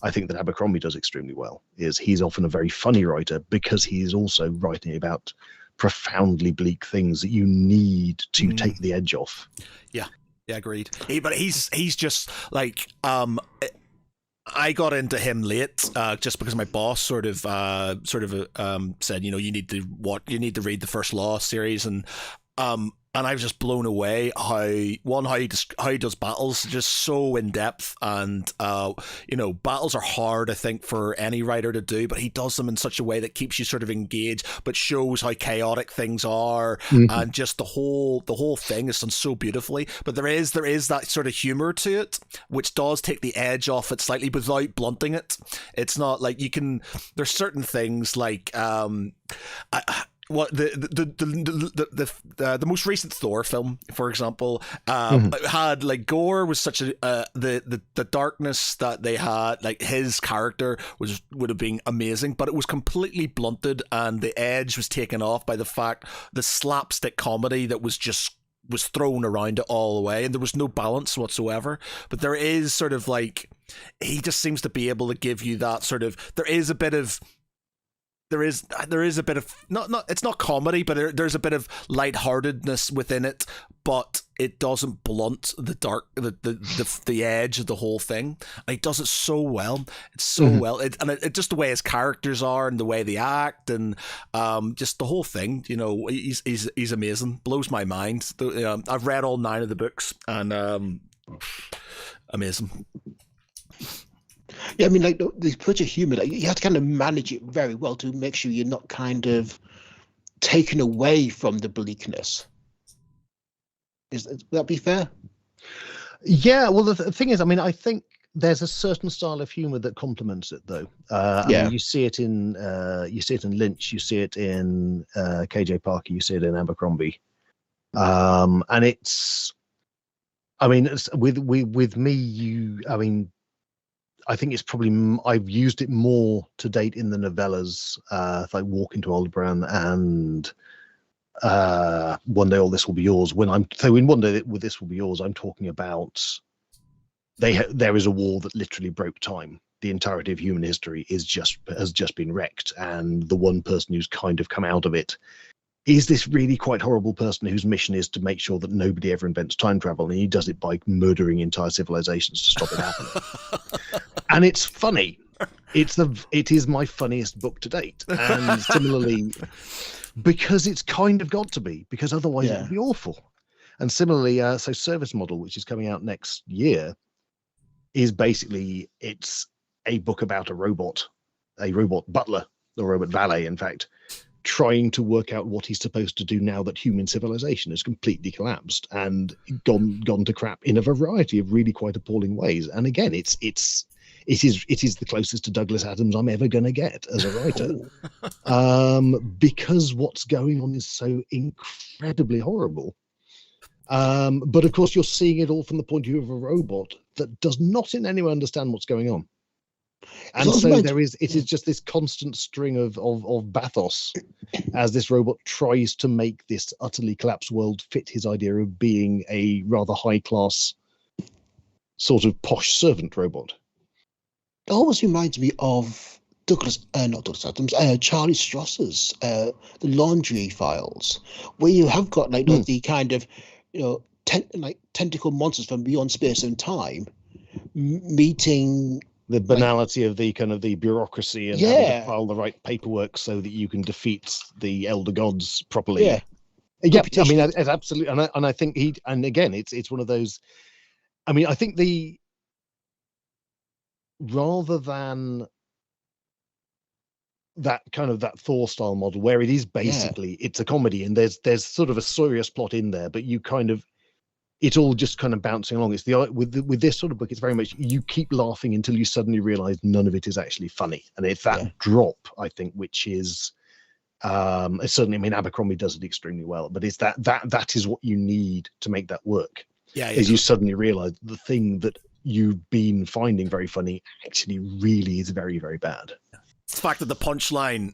I think that Abercrombie does extremely well, is he's often a very funny writer because he is also writing about profoundly bleak things that you need to take the edge off. Yeah, agreed. But he's just like I got into him late, just because my boss sort of said, you need to read the First Law series, and I was just blown away how he does battles just so in depth, and battles are hard, I think, for any writer to do, but he does them in such a way that keeps you sort of engaged, but shows how chaotic things are, and just the whole thing is done so beautifully. But there is that sort of humor to it, which does take the edge off it slightly without blunting it. It's not like there's certain things like what the most recent Thor film, for example, had like gore was such a the darkness that they had, like his character would have been amazing, but it was completely blunted, and the edge was taken off by the slapstick comedy that was thrown around it all the way, and there was no balance whatsoever. But there is sort of like, he just seems to be able to give you that sort of, there is a bit of not it's not comedy, but there's a bit of lightheartedness within it, but it doesn't blunt the edge of the whole thing. And he does it so well. It's so well. It just the way his characters are and the way they act, and just the whole thing. He's amazing. Blows my mind. I've read all 9 of the books, and amazing. Yeah, I mean, like the approach of humor, like you have to kind of manage it very well to make sure you're not kind of taken away from the bleakness. Would that be fair? Yeah. Well, the thing is, I mean, I think there's a certain style of humor that complements it, though. I mean, you see it in Lynch, you see it in KJ Parker, you see it in Abercrombie, and it's. I mean, with me, I mean. I think it's probably, I've used it more to date in the novellas, like Walk into Aldebaran and One Day All This Will Be Yours. In One Day This Will Be Yours, I'm talking about there is a war that literally broke time. The entirety of human history has just been wrecked, and the one person who's kind of come out of it is this really quite horrible person whose mission is to make sure that nobody ever invents time travel, and he does it by murdering entire civilizations to stop it happening. And it's funny. It is my funniest book to date, and similarly, because it's kind of got to be, because otherwise it would be awful. And similarly, so Service Model, which is coming out next year, is basically, it's a book about a robot butler, or robot valet, in fact, trying to work out what he's supposed to do now that human civilization has completely collapsed and gone to crap in a variety of really quite appalling ways. And again, it is the closest to Douglas Adams I'm ever going to get as a writer, because what's going on is so incredibly horrible. But of course, you're seeing it all from the point of view of a robot that does not in any way understand what's going on. And so it is just this constant string of bathos as this robot tries to make this utterly collapsed world fit his idea of being a rather high class sort of posh servant robot. It almost reminds me of not Douglas Adams, Charlie Strasser's The Laundry Files, where you have got like the kind of tentacle monsters from beyond space and time meeting the banality of the kind of the bureaucracy and having to file the right paperwork so that you can defeat the elder gods properly. Yeah, I mean, it's absolutely, and I think again, it's one of those. I mean, I think rather than that kind of that Thor style model where it is basically it's a comedy and there's sort of a serious plot in there, but you kind of. It's all just kind of bouncing along. It's with this sort of book, it's very much you keep laughing until you suddenly realize none of it is actually funny, and it's that drop, I think, which is Certainly, I mean, Abercrombie does it extremely well, but it's that is what you need to make that work. Yeah, Is you suddenly realize the thing that you've been finding very funny actually really is very, very bad. The fact that the punchline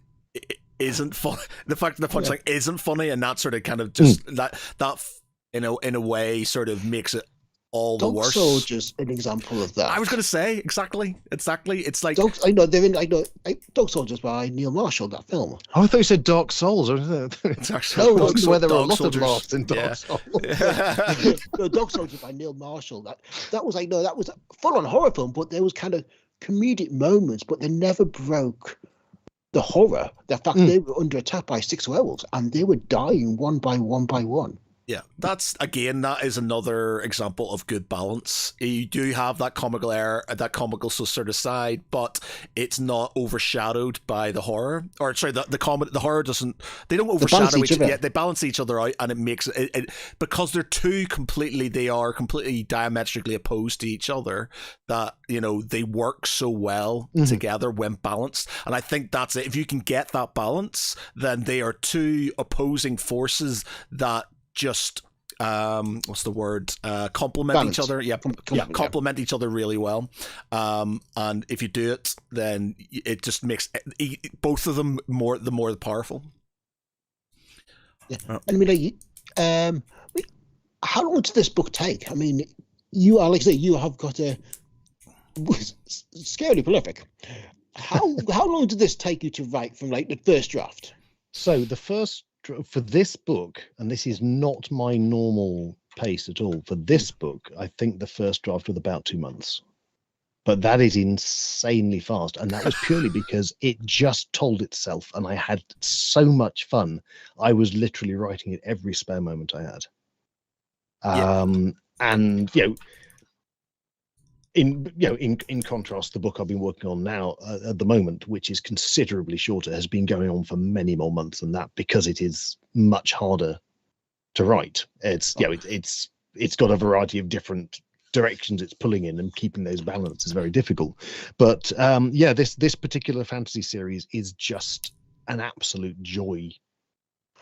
isn't fun. The fact that the punchline isn't funny, and that sort of kind of just that in a way sort of makes it all the worse. Dog Soldiers, an example of that. I was going to say exactly. It's like Dog Soldiers by Neil Marshall. That film. Oh, I thought you said Dark Souls. It's actually where there are a lot Soldiers. of laughs in Dark Souls. No, Dog Soldiers by Neil Marshall. That was that was a full-on horror film, but there was kind of comedic moments, but they never broke the horror. The fact they were under attack by 6 werewolves and they were dying one by one. Yeah, that is another example of good balance. You do have that comical air, that comical sort of side, but it's not overshadowed by the horror. Or sorry, the horror doesn't. They don't overshadow each other. Yeah, they balance each other out, and it makes it because they are completely diametrically opposed to each other. That they work so well together when balanced, and I think that's it. If you can get that balance, then they are two opposing forces that just what's the word? Complement each other. Complement each other really well. And if you do it, then it just makes both of them more powerful. Yeah, I mean, how long did this book take? I mean, you, Alex, you have got a scarily prolific. How long did this take you to write from like the first draft? So the first. For this book, and this is not my normal pace at all, for this book, I think the first draft was about 2 months. But that is insanely fast. And that was purely because it just told itself. And I had so much fun. I was literally writing it every spare moment I had. And, in contrast, the book I've been working on now at the moment, which is considerably shorter, has been going on for many more months than that because it is much harder to write. It's it's got a variety of different directions it's pulling in, and keeping those balance is very difficult. But this particular fantasy series is just an absolute joy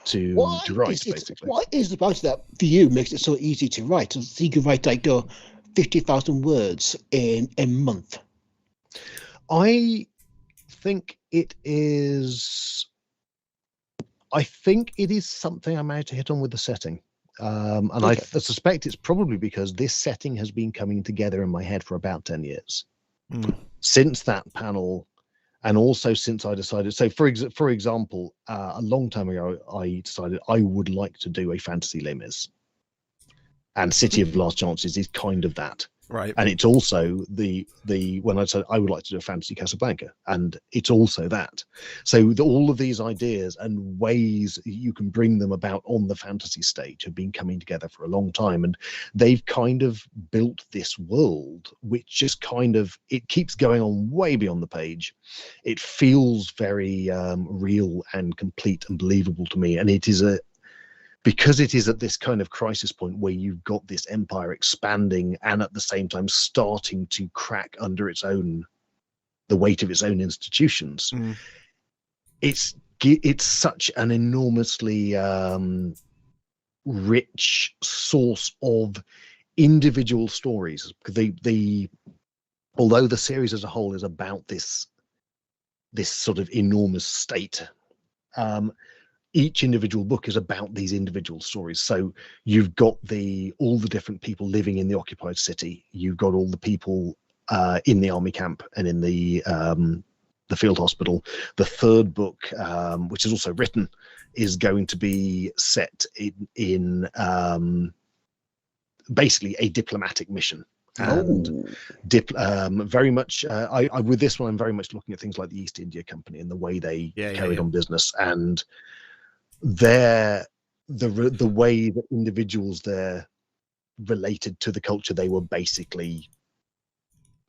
to write. Basically, what is about that for you makes it so easy to write? So you can write 50,000 words in a month. I think it is something I managed to hit on with the setting. I suspect it's probably because this setting has been coming together in my head for about 10 years. Since that panel, and also since I decided, so for example, a long time ago, I decided I would like to do a fantasy Les Mis. And City of Last Chances is kind of that. Right. And it's also the when I said I would like to do a fantasy Casablanca, and it's also that. So all of these ideas and ways you can bring them about on the fantasy stage have been coming together for a long time, and they've kind of built this world which just it keeps going on way beyond the page. It feels very real and complete and believable to me, and it is because it is at this kind of crisis point where you've got this empire expanding and at the same time starting to crack under the weight of its own institutions. It's such an enormously rich source of individual stories. Although the series as a whole is about this sort of enormous state, each individual book is about these individual stories. So you've got all the different people living in the occupied city. You've got all the people in the army camp and in the field hospital. The third book, which is also written, is going to be set in basically a diplomatic mission. And very much with this one, I'm very much looking at things like the East India Company and the way they carried on business, and the way that individuals there related to the culture they were basically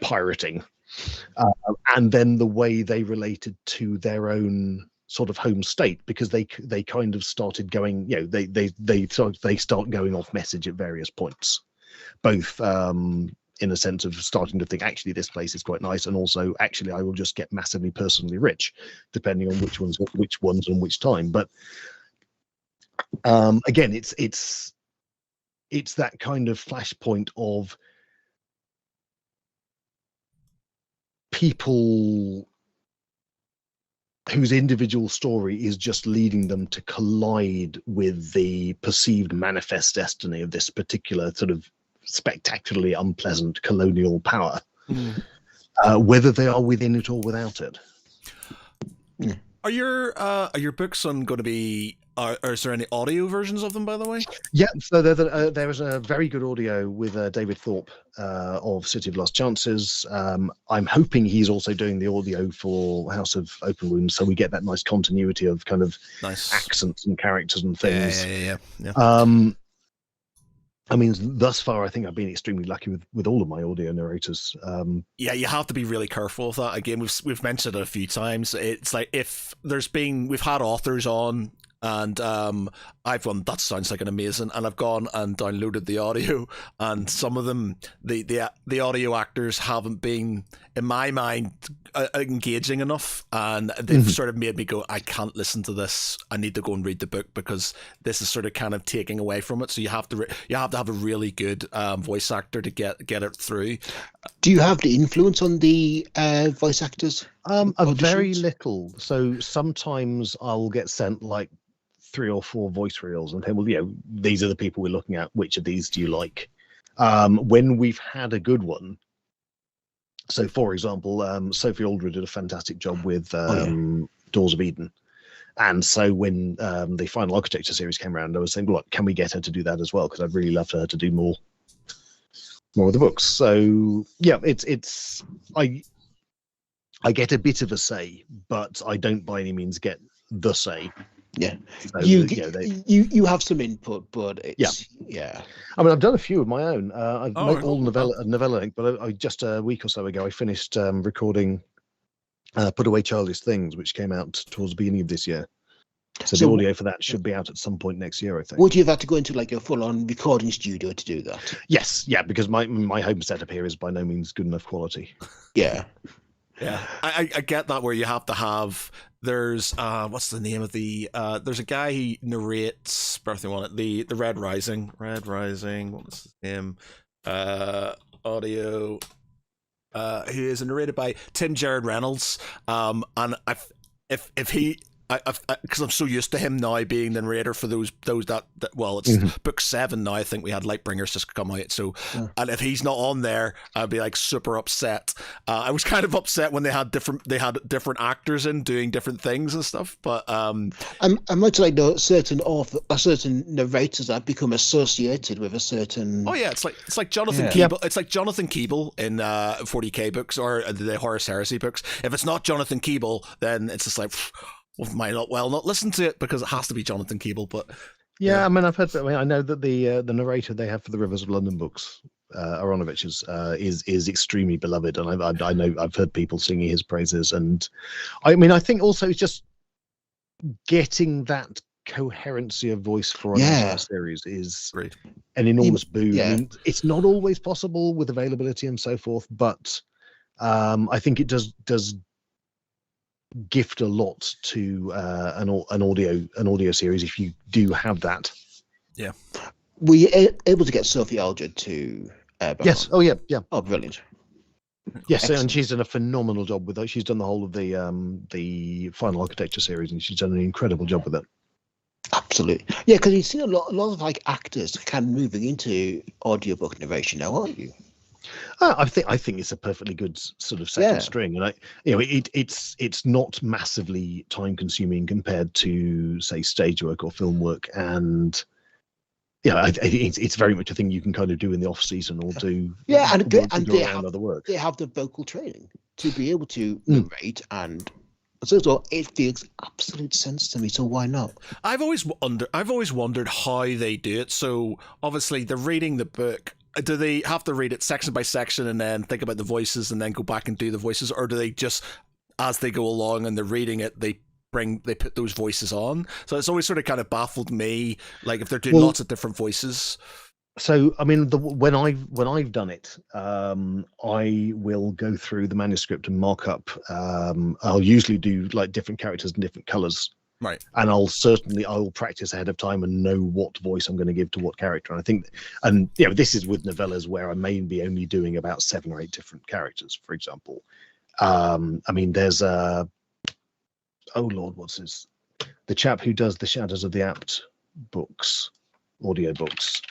pirating, and then the way they related to their own sort of home state, because they kind of started going, they start going off message at various points, both in a sense of starting to think, actually, this place is quite nice, and also, actually, I will just get massively personally rich, depending on which ones and which time. But again, it's that kind of flashpoint of people whose individual story is just leading them to collide with the perceived manifest destiny of this particular sort of spectacularly unpleasant colonial power, whether they are within it or without it. Are your books on going to be? Is there any audio versions of them, by the way? Yeah, so there is a very good audio with David Thorpe of City of Lost Chances. I'm hoping he's also doing the audio for House of Open Wounds, so we get that nice continuity of kind of nice accents and characters and things. Yeah. I mean, thus far, I think I've been extremely lucky with all of my audio narrators. Yeah, you have to be really careful with that. Again, we've mentioned it a few times. It's like we've had authors on, and I've gone, that sounds like an amazing, and I've gone and downloaded the audio, and some of them, the audio actors haven't been, in my mind, engaging enough, and they've sort of made me go, I can't listen to this. I need to go and read the book, because this is sort of kind of taking away from it. So you have to have a really good voice actor to get it through. Do you have the influence on the voice actors? A very little. So sometimes I'll get sent like 3 or 4 voice reels and think, well, these are the people we're looking at. Which of these do you like? When we've had a good one. So, for example, Sophie Aldred did a fantastic job with Doors of Eden. And so when the Final Architecture series came around, I was saying, look, can we get her to do that as well? Because I'd really love for her to do more of the books. So, yeah, I get a bit of a say, but I don't by any means get the say. Yeah, so, you have some input, but it's, yeah. I mean, I've done a few of my own. I've not all novella length, but I just a week or so ago I finished recording "Put Away Childish Things," which came out towards the beginning of this year. So the audio for that should be out at some point next year, I think. Would you have had to go into like a full-on recording studio to do that? Yes, yeah, because my home setup here is by no means good enough quality. Yeah. Yeah, I get that, where you have to have, there's what's the name of the there's a guy who narrates birthday on it, the Red Rising, what was his name, audio, who is narrated by Tim Jared Reynolds, and if he, because I'm so used to him now being the narrator for those that well, it's book 7 now. I think we had Lightbringers just come out, so and if he's not on there, I'd be like super upset. I was kind of upset when they had different actors in doing different things and stuff, but I might like certain narrators that become associated with a certain. Oh yeah, it's like Jonathan Keeble. It's like Jonathan Keeble in 40K books or the Horus Heresy books. If it's not Jonathan Keeble, then it's just like, well, might not listen to it because it has to be Jonathan Keeble. But yeah, I mean, I know that the narrator they have for the Rivers of London books, Aronovich, is extremely beloved, and I know I've heard people singing his praises, and I mean, I think also it's just getting that coherency of voice for a series is great. An enormous boon. Yeah. I mean, it's not always possible with availability and so forth, but I think it does gift a lot to an audio series if you do have that. Yeah. Were you able to get Sophie Aldred to yes. Oh yeah. Oh, brilliant. Yes. Excellent. And she's done a phenomenal job with it. She's done the whole of the Final Architecture series, and she's done an incredible job with it. Absolutely. Yeah, because you've seen a lot of like actors kind of moving into audiobook narration now, aren't you? I think it's a perfectly good sort of second string, and it's not massively time consuming compared to say stage work or film work, and it's very much a thing you can kind of do in the off season or do. Yeah, and they have other work. They have the vocal training to be able to narrate, and so it makes absolute sense to me. So why not? I've always wondered how they do it. So obviously they're reading the book. Do they have to read it section by section and then think about the voices and then go back and do the voices, or do they just, as they go along and they're reading it, they put those voices on? So it's always sort of kind of baffled me, like if they're doing lots of different voices. So, I mean, when I've done it, I will go through the manuscript and mark up. I'll usually do like different characters and different colors, Right. and I'll practice ahead of time and know what voice I'm going to give to what character. And I think, and this is with novellas where I may be only doing about 7 or 8 different characters, for example. I mean, there's oh Lord, what's his? The chap who does the Shadows of the Apt books, audio books.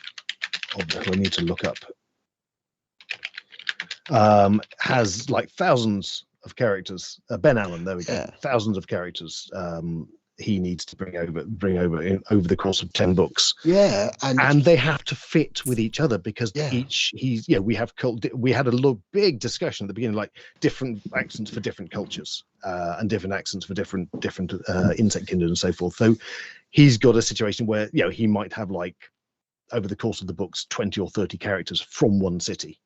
I need to look up. Has like thousands of characters. Ben Allen, there we go. Yeah. Thousands of characters. He needs to bring over over the course of 10 books. Yeah, and they have to fit with each other because Yeah. we had a big discussion at the beginning, like different accents for different cultures and different accents for different insect kindred and so forth. So he's got a situation where he might have like over the course of the books 20 or 30 characters from one city,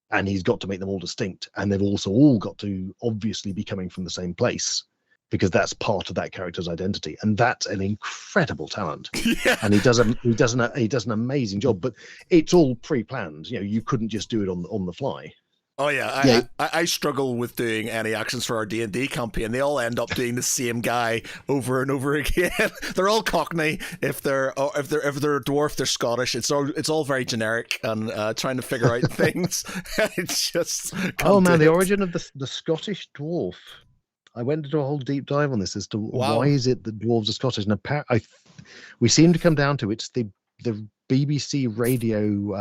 and he's got to make them all distinct, and they've also all got to obviously be coming from the same place because that's part of that character's identity, and that's an incredible talent. Yeah. And he does an amazing job, but it's all pre-planned. You couldn't just do it on the fly. Oh yeah, I struggle with doing any accents for our D&D campaign. They all end up being the same guy over and over again. They're all Cockney. If they're a dwarf, they're Scottish. It's all very generic, and trying to figure out things. It's just the origin of the Scottish dwarf. I went into a whole deep dive on this as to why is it that dwarves are Scottish, and we seem to come down to it's the BBC radio.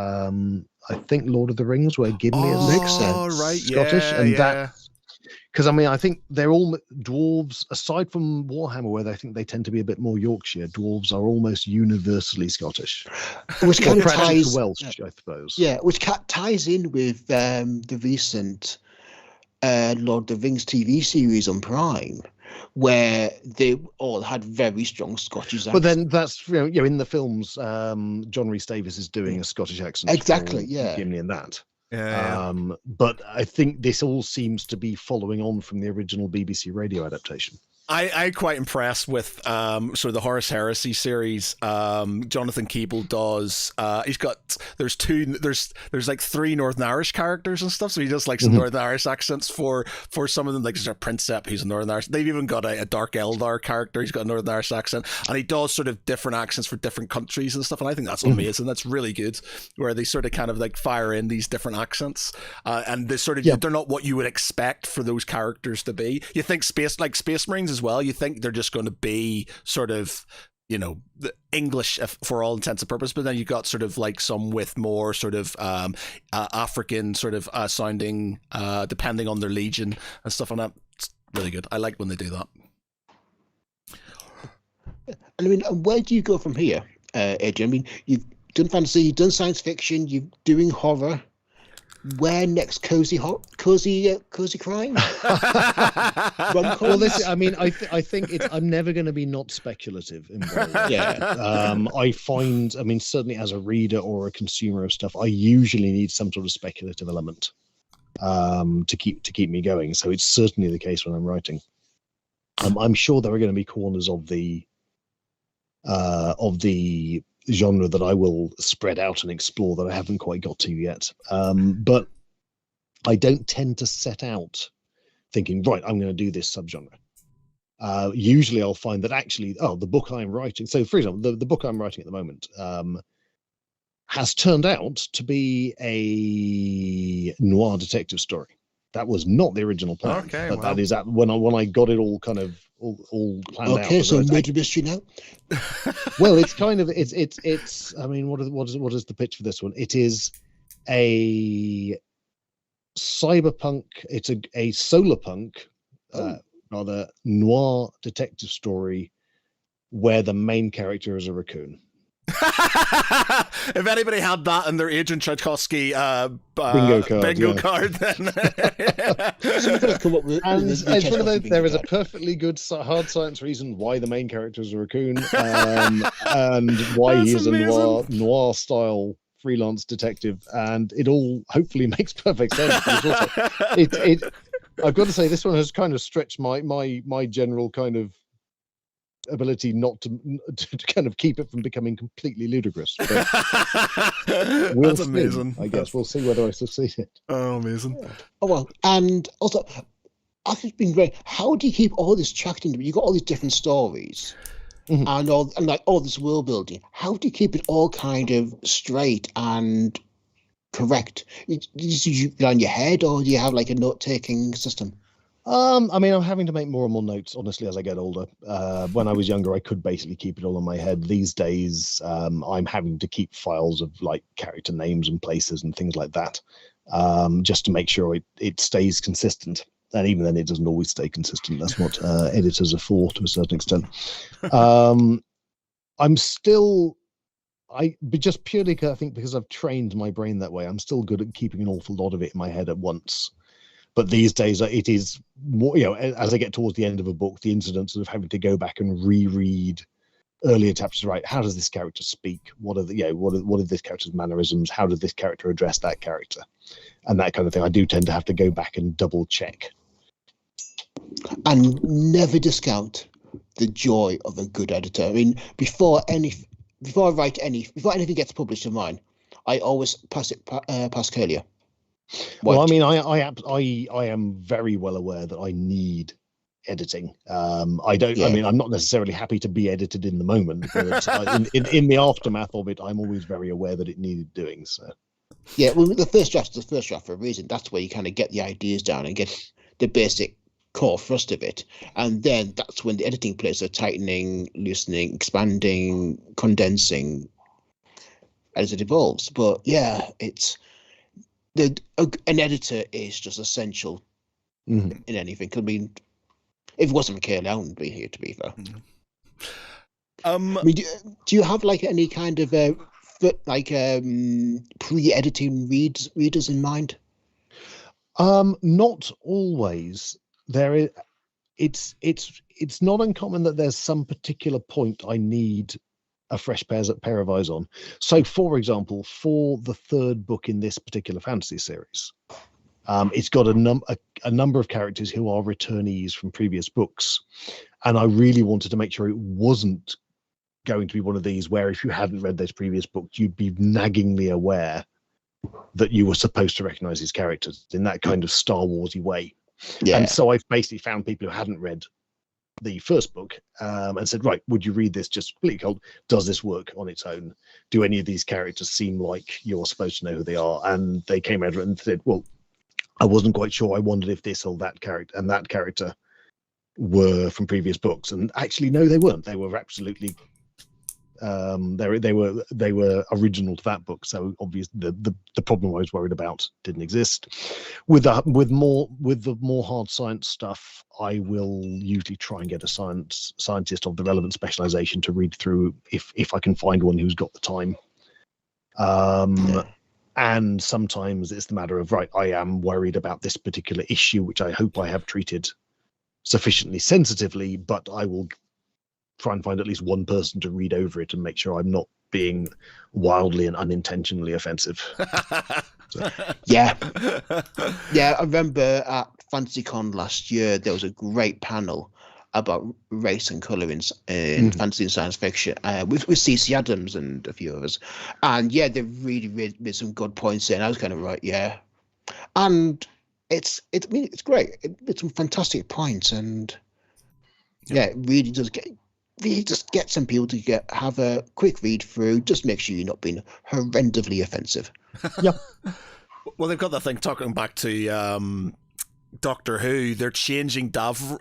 I think Lord of the Rings, where Gimli is Scottish, and that because I think they're all dwarves. Aside from Warhammer, where I think they tend to be a bit more Yorkshire, dwarves are almost universally Scottish, which kind of ties Welsh, I suppose. Yeah, which ties in with the recent Lord of the Rings TV series on Prime, where they all had very strong Scottish accents. But then that's in the films, John Rhys Davies is doing a Scottish accent. Exactly, yeah. Gimli and that. Yeah. But I think this all seems to be following on from the original BBC radio adaptation. I'm quite impressed with sort of the Horus Heresy series. Jonathan Keeble does. There's like 3 Northern Irish characters and stuff. So he does like some Northern Irish accents for some of them. Like there's a Princep, he's a Northern Irish. They've even got a Dark Eldar character. He's got a Northern Irish accent, and he does sort of different accents for different countries and stuff. And I think that's amazing. That's really good. Where they sort of kind of like fire in these different accents, and they sort of they're not what you would expect for those characters to be. You think Space Marines as well, you think they're just going to be sort of the English for all intents and purposes, but then you've got sort of like some with more sort of African sort of sounding depending on their legion and stuff like that. It's really good. I like when they do that. I mean, where do you go from here, Adrian? I mean, you've done fantasy, you've done science fiction, you're doing horror. Where next? Cozy crime. Well, I think I'm never going to be not speculative in what I find. I mean, certainly as a reader or a consumer of stuff, I usually need some sort of speculative element to keep me going. So it's certainly the case when I'm writing. I'm sure there are going to be corners of the genre that I will spread out and explore that I haven't quite got to yet. But I don't tend to set out thinking, right, I'm going to do this subgenre. Usually I'll find that actually, the book I'm writing, so for example, the book I'm writing at the moment has turned out to be a noir detective story. That was not the original plan. Okay, but that is when I got it all kind of all planned out. Okay, so murder mystery now. Well, it's kind of it's. I mean, what is the pitch for this one? It is a cyberpunk. It's a solar punk, rather noir detective story where the main character is a raccoon. If anybody had that in their Adrian Tchaikovsky bingo card, then and it's one of those. There is a perfectly good hard science reason why the main character is a raccoon, and why he is a noir style freelance detective, and it all hopefully makes perfect sense. But I've got to say, this one has kind of stretched my general kind of ability not to kind of keep it from becoming completely ludicrous. But That's amazing. I guess we'll see whether I succeed. Oh, amazing. Yeah. Oh well, and also, I think it's been great. How do you keep all this tracked into? You got all these different stories, Mhm. and like all this world building. How do you keep it all kind of straight and correct? Do you rely on your head, or do you have like a note-taking system? I mean, I'm having to make more and more notes, honestly, as I get older. When I was younger, I could basically keep it all in my head. These days, I'm having to keep files of like character names and places and things like that, just to make sure it stays consistent. And even then, it doesn't always stay consistent. That's what editors are for, to a certain extent. I'm still, but just purely, I think, because I've trained my brain that way, I'm still good at keeping an awful lot of it in my head at once. But these days, it is more, as I get towards the end of a book, the incidents of having to go back and reread earlier chapters. Right, how does this character speak? What are what are this character's mannerisms? How did this character address that character? And that kind of thing. I do tend to have to go back and double check. And never discount the joy of a good editor. I mean, before anything gets published of mine, I always pass it past Curlier. Well, I mean, I am very well aware that I need editing. I don't. Yeah. I mean, I'm not necessarily happy to be edited in the moment, but in the aftermath of it, I'm always very aware that it needed doing. So, yeah. Well, the first draft is the first draft for a reason. That's where you kind of get the ideas down and get the basic core thrust of it, and then that's when the editing plays are tightening, loosening, expanding, condensing as it evolves. But yeah, it's. An editor is just essential in anything. I mean, if it wasn't for Curly, I wouldn't be here, to be fair. I mean, do you have like any kind of pre-editing readers in mind? Not always. There is. It's not uncommon that there's some particular point I need a fresh pair of eyes on. So, for example, for the third book in this particular fantasy series, it's got a number of characters who are returnees from previous books, and I really wanted to make sure it wasn't going to be one of these where if you hadn't read those previous books, you'd be naggingly aware that you were supposed to recognize these characters in that kind of Star Warsy way. Yeah. And so I've basically found people who hadn't read the first book and said, right, would you read this just completely cold? Does this work on its own? Do any of these characters seem like you're supposed to know who they are? And they came over and said, well, I wasn't quite sure. I wondered if this or that character and that character were from previous books. And actually, no, they weren't. They were absolutely they were original to that book. So obviously the problem I was worried about didn't exist. With the more hard science stuff, I will usually try and get a scientist of the relevant specialization to read through if I can find one who's got the time. And sometimes it's the matter of, right, I am worried about this particular issue, which I hope I have treated sufficiently sensitively, but I will try and find at least one person to read over it and make sure I'm not being wildly and unintentionally offensive. So. Yeah. I remember at FantasyCon last year, there was a great panel about race and colour in fantasy and science fiction with C.C. Adams and a few others. And yeah, they really made some good points there. And I was kind of right, yeah. And it's great. It's some fantastic points. And yeah, it really does get some people to have a quick read through. Just make sure you're not being horrendously offensive. Yep. Well, they've got that thing talking back to Doctor Who. They're changing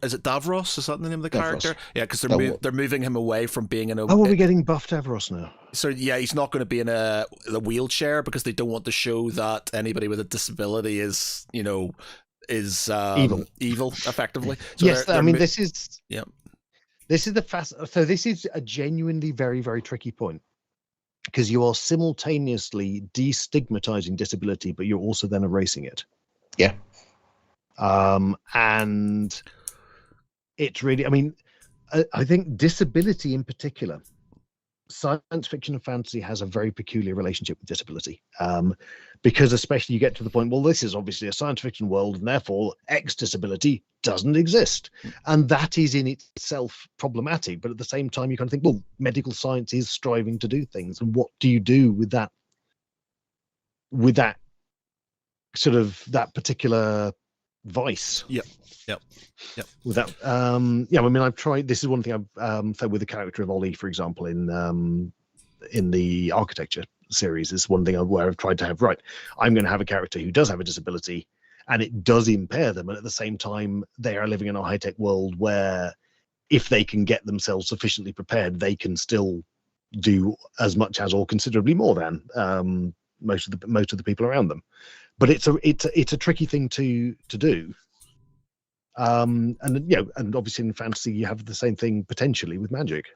Is it Davros? Is that the name of the character? Yeah, because they're moving him away from being in a. Oh, are we getting buff Davros now? So yeah, he's not going to be in a wheelchair because they don't want to show that anybody with a disability is evil effectively. So yes, I mean this is. Yeah. This is so this is a genuinely very, very tricky point because you are simultaneously destigmatizing disability, but you're also then erasing it. Yeah. And it's really, I mean, I think disability in particular. science fiction and fantasy has a very peculiar relationship with disability, because especially you get to the point, well, this is obviously a science fiction world, and therefore X disability doesn't exist, and that is in itself problematic. But at the same time, you kind of think, well, medical science is striving to do things, and what do you do with that? With that sort of that particular vice? Yep. With that, I mean, I've tried. This is one thing I've said with the character of Ollie, for example, in the architecture series. Is one thing where I've tried to have, right, I'm going to have a character who does have a disability, and it does impair them, and at the same time, they are living in a high-tech world where, if they can get themselves sufficiently prepared, they can still do as much as, or considerably more than, most of the people around them. But it's a tricky thing to do. And obviously in fantasy you have the same thing potentially with magic.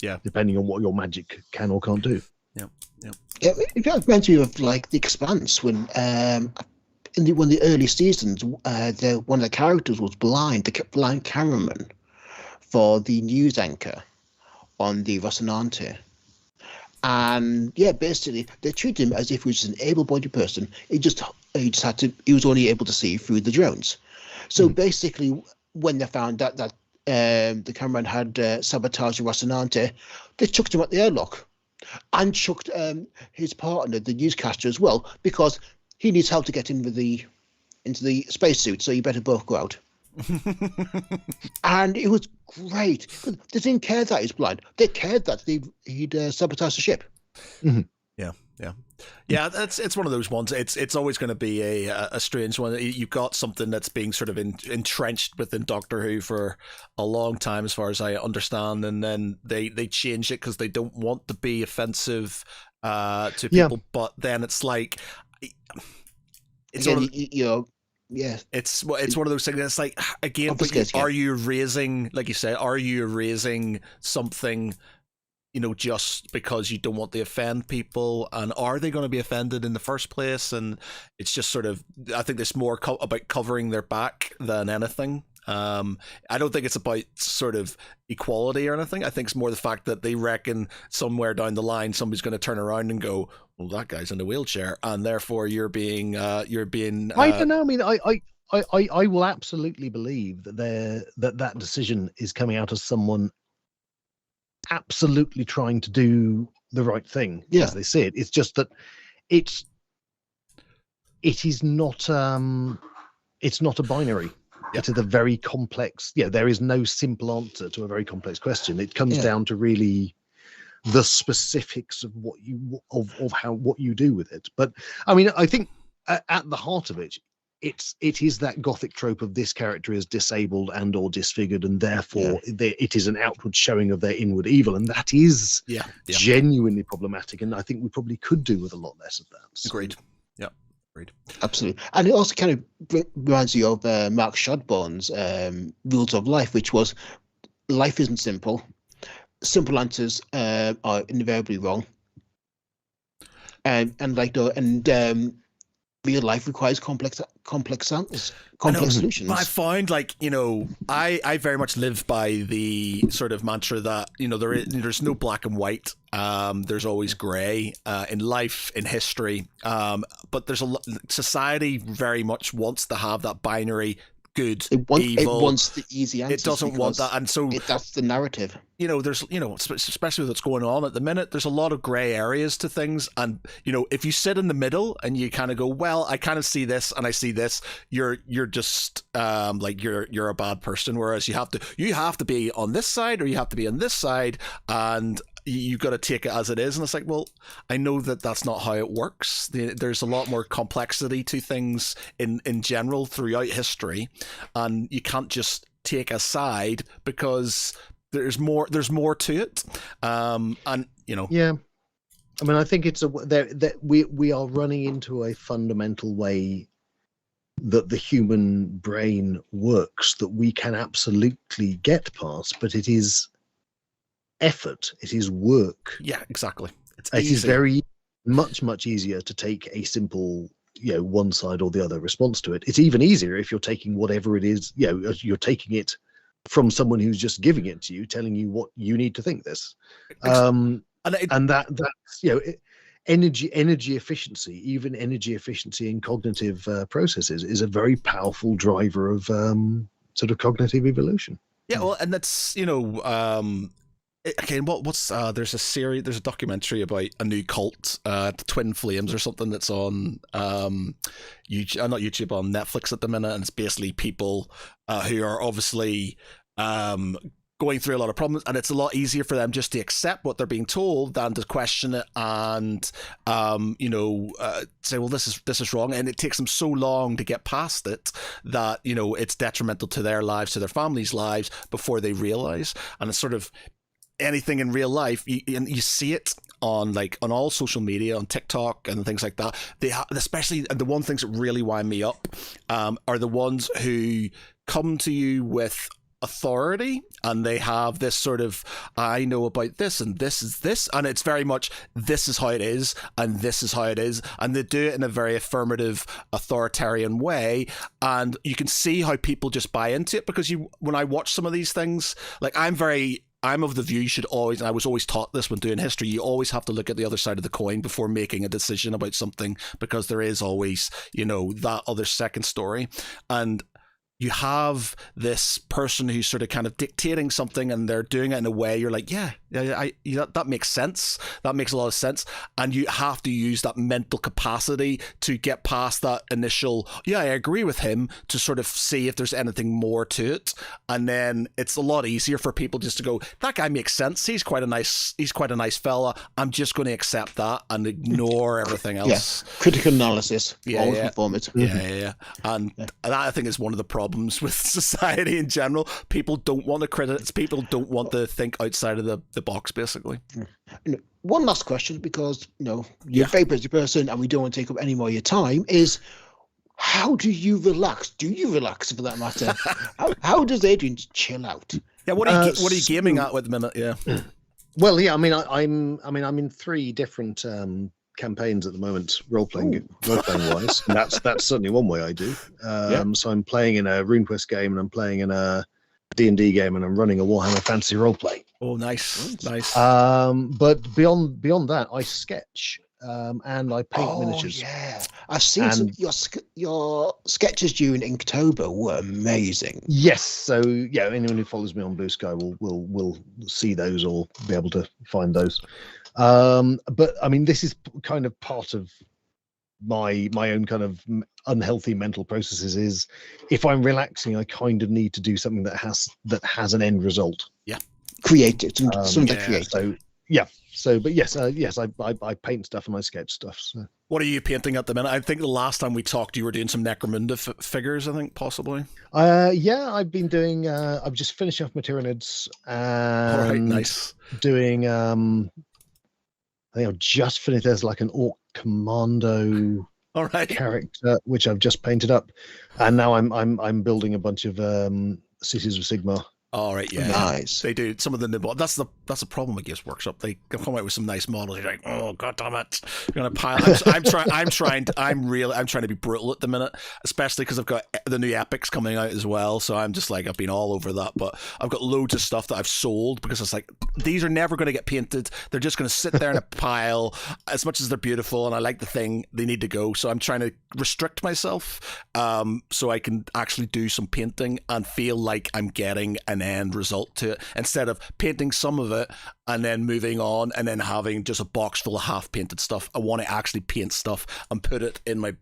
Yeah. Depending on what your magic can or can't do. Yeah, it reminds me of like The Expanse, when in one of the early seasons, one of the characters was blind, the blind cameraman for the news anchor on the Rocinante. And yeah, basically they treated him as if he was an able-bodied person. He was only able to see through the drones. So basically, when they found out that the cameraman had sabotaged Rocinante, they chucked him at the airlock, and chucked his partner, the newscaster, as well, because he needs help to get into the spacesuit. So you better both go out. And it was great. They didn't care that he's blind. They cared that he'd sabotaged the ship. Mm-hmm. Yeah, it's one of those ones. It's always going to be a strange one. You've got something that's being sort of entrenched within Doctor Who for a long time, as far as I understand, and then they change it because they don't want to be offensive to people. Yeah. But then it's like, it's again, it's one of those things. It's like, again, are you raising, like you said, are you raising something, just because you don't want to offend people, and are they going to be offended in the first place? And it's just sort of, I think it's more about covering their back than anything. I don't think it's about sort of equality or anything. I think it's more the fact that they reckon somewhere down the line somebody's going to turn around and go, well, that guy's in a wheelchair, and therefore you're being I don't know. I mean, I will absolutely believe that decision is coming out of someone absolutely trying to do the right thing as they see it. It's just that it is not it's not a binary. It's a very complex, there is no simple answer to a very complex question. It comes down to really the specifics of what you do with it. But I mean, I think at the heart of it, it is that Gothic trope of this character is disabled and or disfigured, and therefore it is an outward showing of their inward evil, and that is genuinely problematic. And I think we probably could do with a lot less of that. So. Agreed. Yeah, agreed. Absolutely. And it also kind of reminds you of Mark Shodborn's Rules of Life, which was, life isn't simple. Simple answers are invariably wrong. And real life requires complex solutions. I find, like, I very much live by the sort of mantra that there's no black and white. There's always grey in life, in history. But there's society very much wants to have that binary. Good, evil. It wants the easy answers. It doesn't want that, and so that's the narrative. There's especially with what's going on at the minute, there's a lot of grey areas to things, and if you sit in the middle and you kind of go, well, I kind of see this and I see this, you're just like you're a bad person. Whereas you have to be on this side or you have to be on this side, and you've got to take it as it is. And it's like, well, I know that that's not how it works. There's a lot more complexity to things in general throughout history, and you can't just take a side because there's more to it. Yeah, I mean, I think it's we are running into a fundamental way that the human brain works that we can absolutely get past, but it is effort, it is work. Yeah, exactly. It is very much easier to take a simple one side or the other response to it. It's even easier if you're taking whatever it is, you're taking it from someone who's just giving it to you, telling you what you need to think this. And and that's energy efficiency, even energy efficiency in cognitive processes, is a very powerful driver of sort of cognitive evolution. Yeah, well, and that's okay. What's there's a documentary about a new cult, the Twin Flames or something, that's on YouTube, not YouTube, on Netflix at the minute, and it's basically people who are obviously going through a lot of problems, and it's a lot easier for them just to accept what they're being told than to question it and say, well, this is wrong, and it takes them so long to get past it that it's detrimental to their lives, to their families' lives, before they realize. And it's sort of anything in real life, you see it on all social media, on TikTok and things like that. Especially, and the one things that really wind me up are the ones who come to you with authority, and they have this sort of, I know about this, and this is this, and it's very much, this is how it is, and this is how it is, and they do it in a very affirmative, authoritarian way, and you can see how people just buy into it, because when I watch some of these things, I'm of the view you should always, and I was always taught this when doing history, you always have to look at the other side of the coin before making a decision about something, because there is always, that other second story. And you have this person who's sort of kind of dictating something, and they're doing it in a way you're like, that makes sense. That makes a lot of sense. And you have to use that mental capacity to get past that initial, I agree with him, to sort of see if there's anything more to it. And then it's a lot easier for people just to go, that guy makes sense. He's quite a nice fella. I'm just going to accept that and ignore everything else. Yeah. Critical analysis. Always informative. Yeah. And that, I think, is one of the problems with society in general. People don't want to criticize. People don't want to think outside of the box, basically. One last question, because you're a very busy person and we don't want to take up any more of your time, is how do you relax? Do you relax, for that matter? how does Adrian chill out? Yeah, what are you gaming at the minute? Yeah. Well, yeah, I'm in 3 different campaigns at the moment, role playing wise, and that's certainly one way I do. So I'm playing in a RuneQuest game, and I'm playing in a D&D game, and I'm running a Warhammer Fantasy roleplay. Oh, nice. But beyond that, I sketch, and I paint miniatures. Yeah, I've seen your sketches during Inktober were amazing. Yes, so anyone who follows me on Blue Sky will see those, or be able to find those. But I mean, this is kind of part of my own kind of unhealthy mental processes. Is if I'm relaxing, I kind of need to do something that has an end result. Yeah, creative, something creative. But yes, I paint stuff and I sketch stuff. So. What are you painting at the minute? I think the last time we talked, you were doing some Necromunda figures, I think, possibly. I've been doing. I've just finished off my Tyranids, and all right, nice. Doing. I think I've just finished. There's like an Orc Commando character, which I've just painted up, and now I'm building a bunch of Cities of Sigmar. All right, yeah, nice. They do some of the. That's the problem with Games Workshop. They come out with some nice models. You're like, oh god damn it! You're gonna pile. I'm trying to be brutal at the minute, especially because I've got the new epics coming out as well. So I'm just like, I've been all over that, but I've got loads of stuff that I've sold because it's like, these are never going to get painted. They're just going to sit there in a pile. As much as they're beautiful and I like the thing, they need to go. So I'm trying to restrict myself, so I can actually do some painting and feel like I'm getting an end result to it, instead of painting some of it and then moving on and then having just a box full of half painted stuff. I want to actually paint stuff and put it in my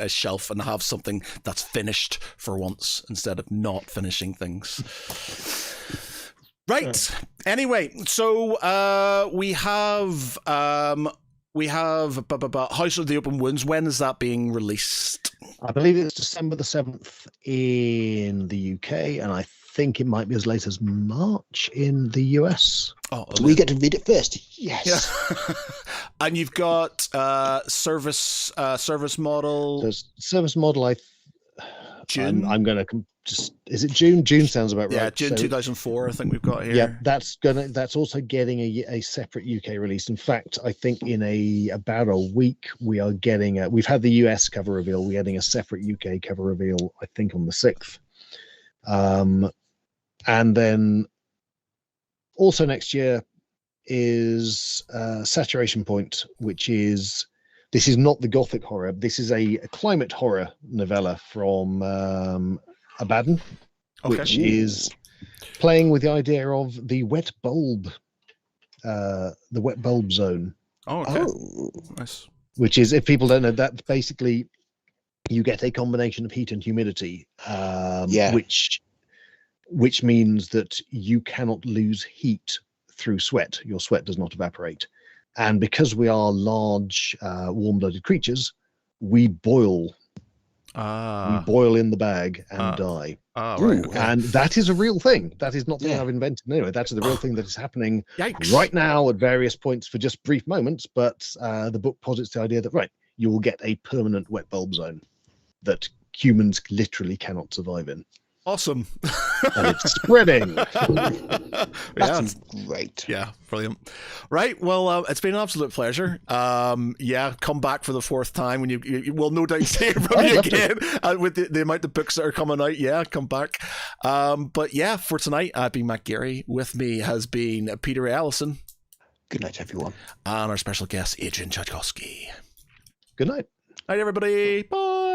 shelf and have something that's finished for once, instead of not finishing things. Right. Anyway, so we have House of the Open Wounds. When is that being released? I believe it's December the 7th in the UK, and I think it might be as late as March in the US. Oh, do we get to read it first? Yes. Yeah. And you've got service model. So service model. June. I'm going to is it June? June sounds about right. Yeah, June 2004. I think we've got here. Yeah, that's also getting a separate UK release. In fact, I think in about a week we are getting we've had the US cover reveal. We're getting a separate UK cover reveal, I think, on the 6th. And then also next year, is Saturation Point, which is, this is not the gothic horror. This is a climate horror novella from Abaddon, Okay. which is playing with the idea of the wet bulb zone. Oh, okay. Oh, Nice. Which is, if people don't know, that's basically you get a combination of heat and humidity, which means that you cannot lose heat through sweat. Your sweat does not evaporate. And because we are large, warm-blooded creatures, we boil. We boil in the bag and die. Right. Okay. And that is a real thing. That is not something I've invented anyway. That's the real thing that is happening right now at various points for just brief moments. But the book posits the idea that, right, you will get a permanent wet bulb zone that humans literally cannot survive in. Awesome. And it's spreading. that's great. Yeah, brilliant. Right, well, it's been an absolute pleasure. Come back for the fourth time when you will no doubt hear from you again with the amount of books that are coming out. Yeah, come back. But yeah, for tonight, I've been Matt Geary. With me has been Peter Ray Allison. Good night, everyone. And our special guest, Adrian Tchaikovsky. Good night. Night, everybody. Bye.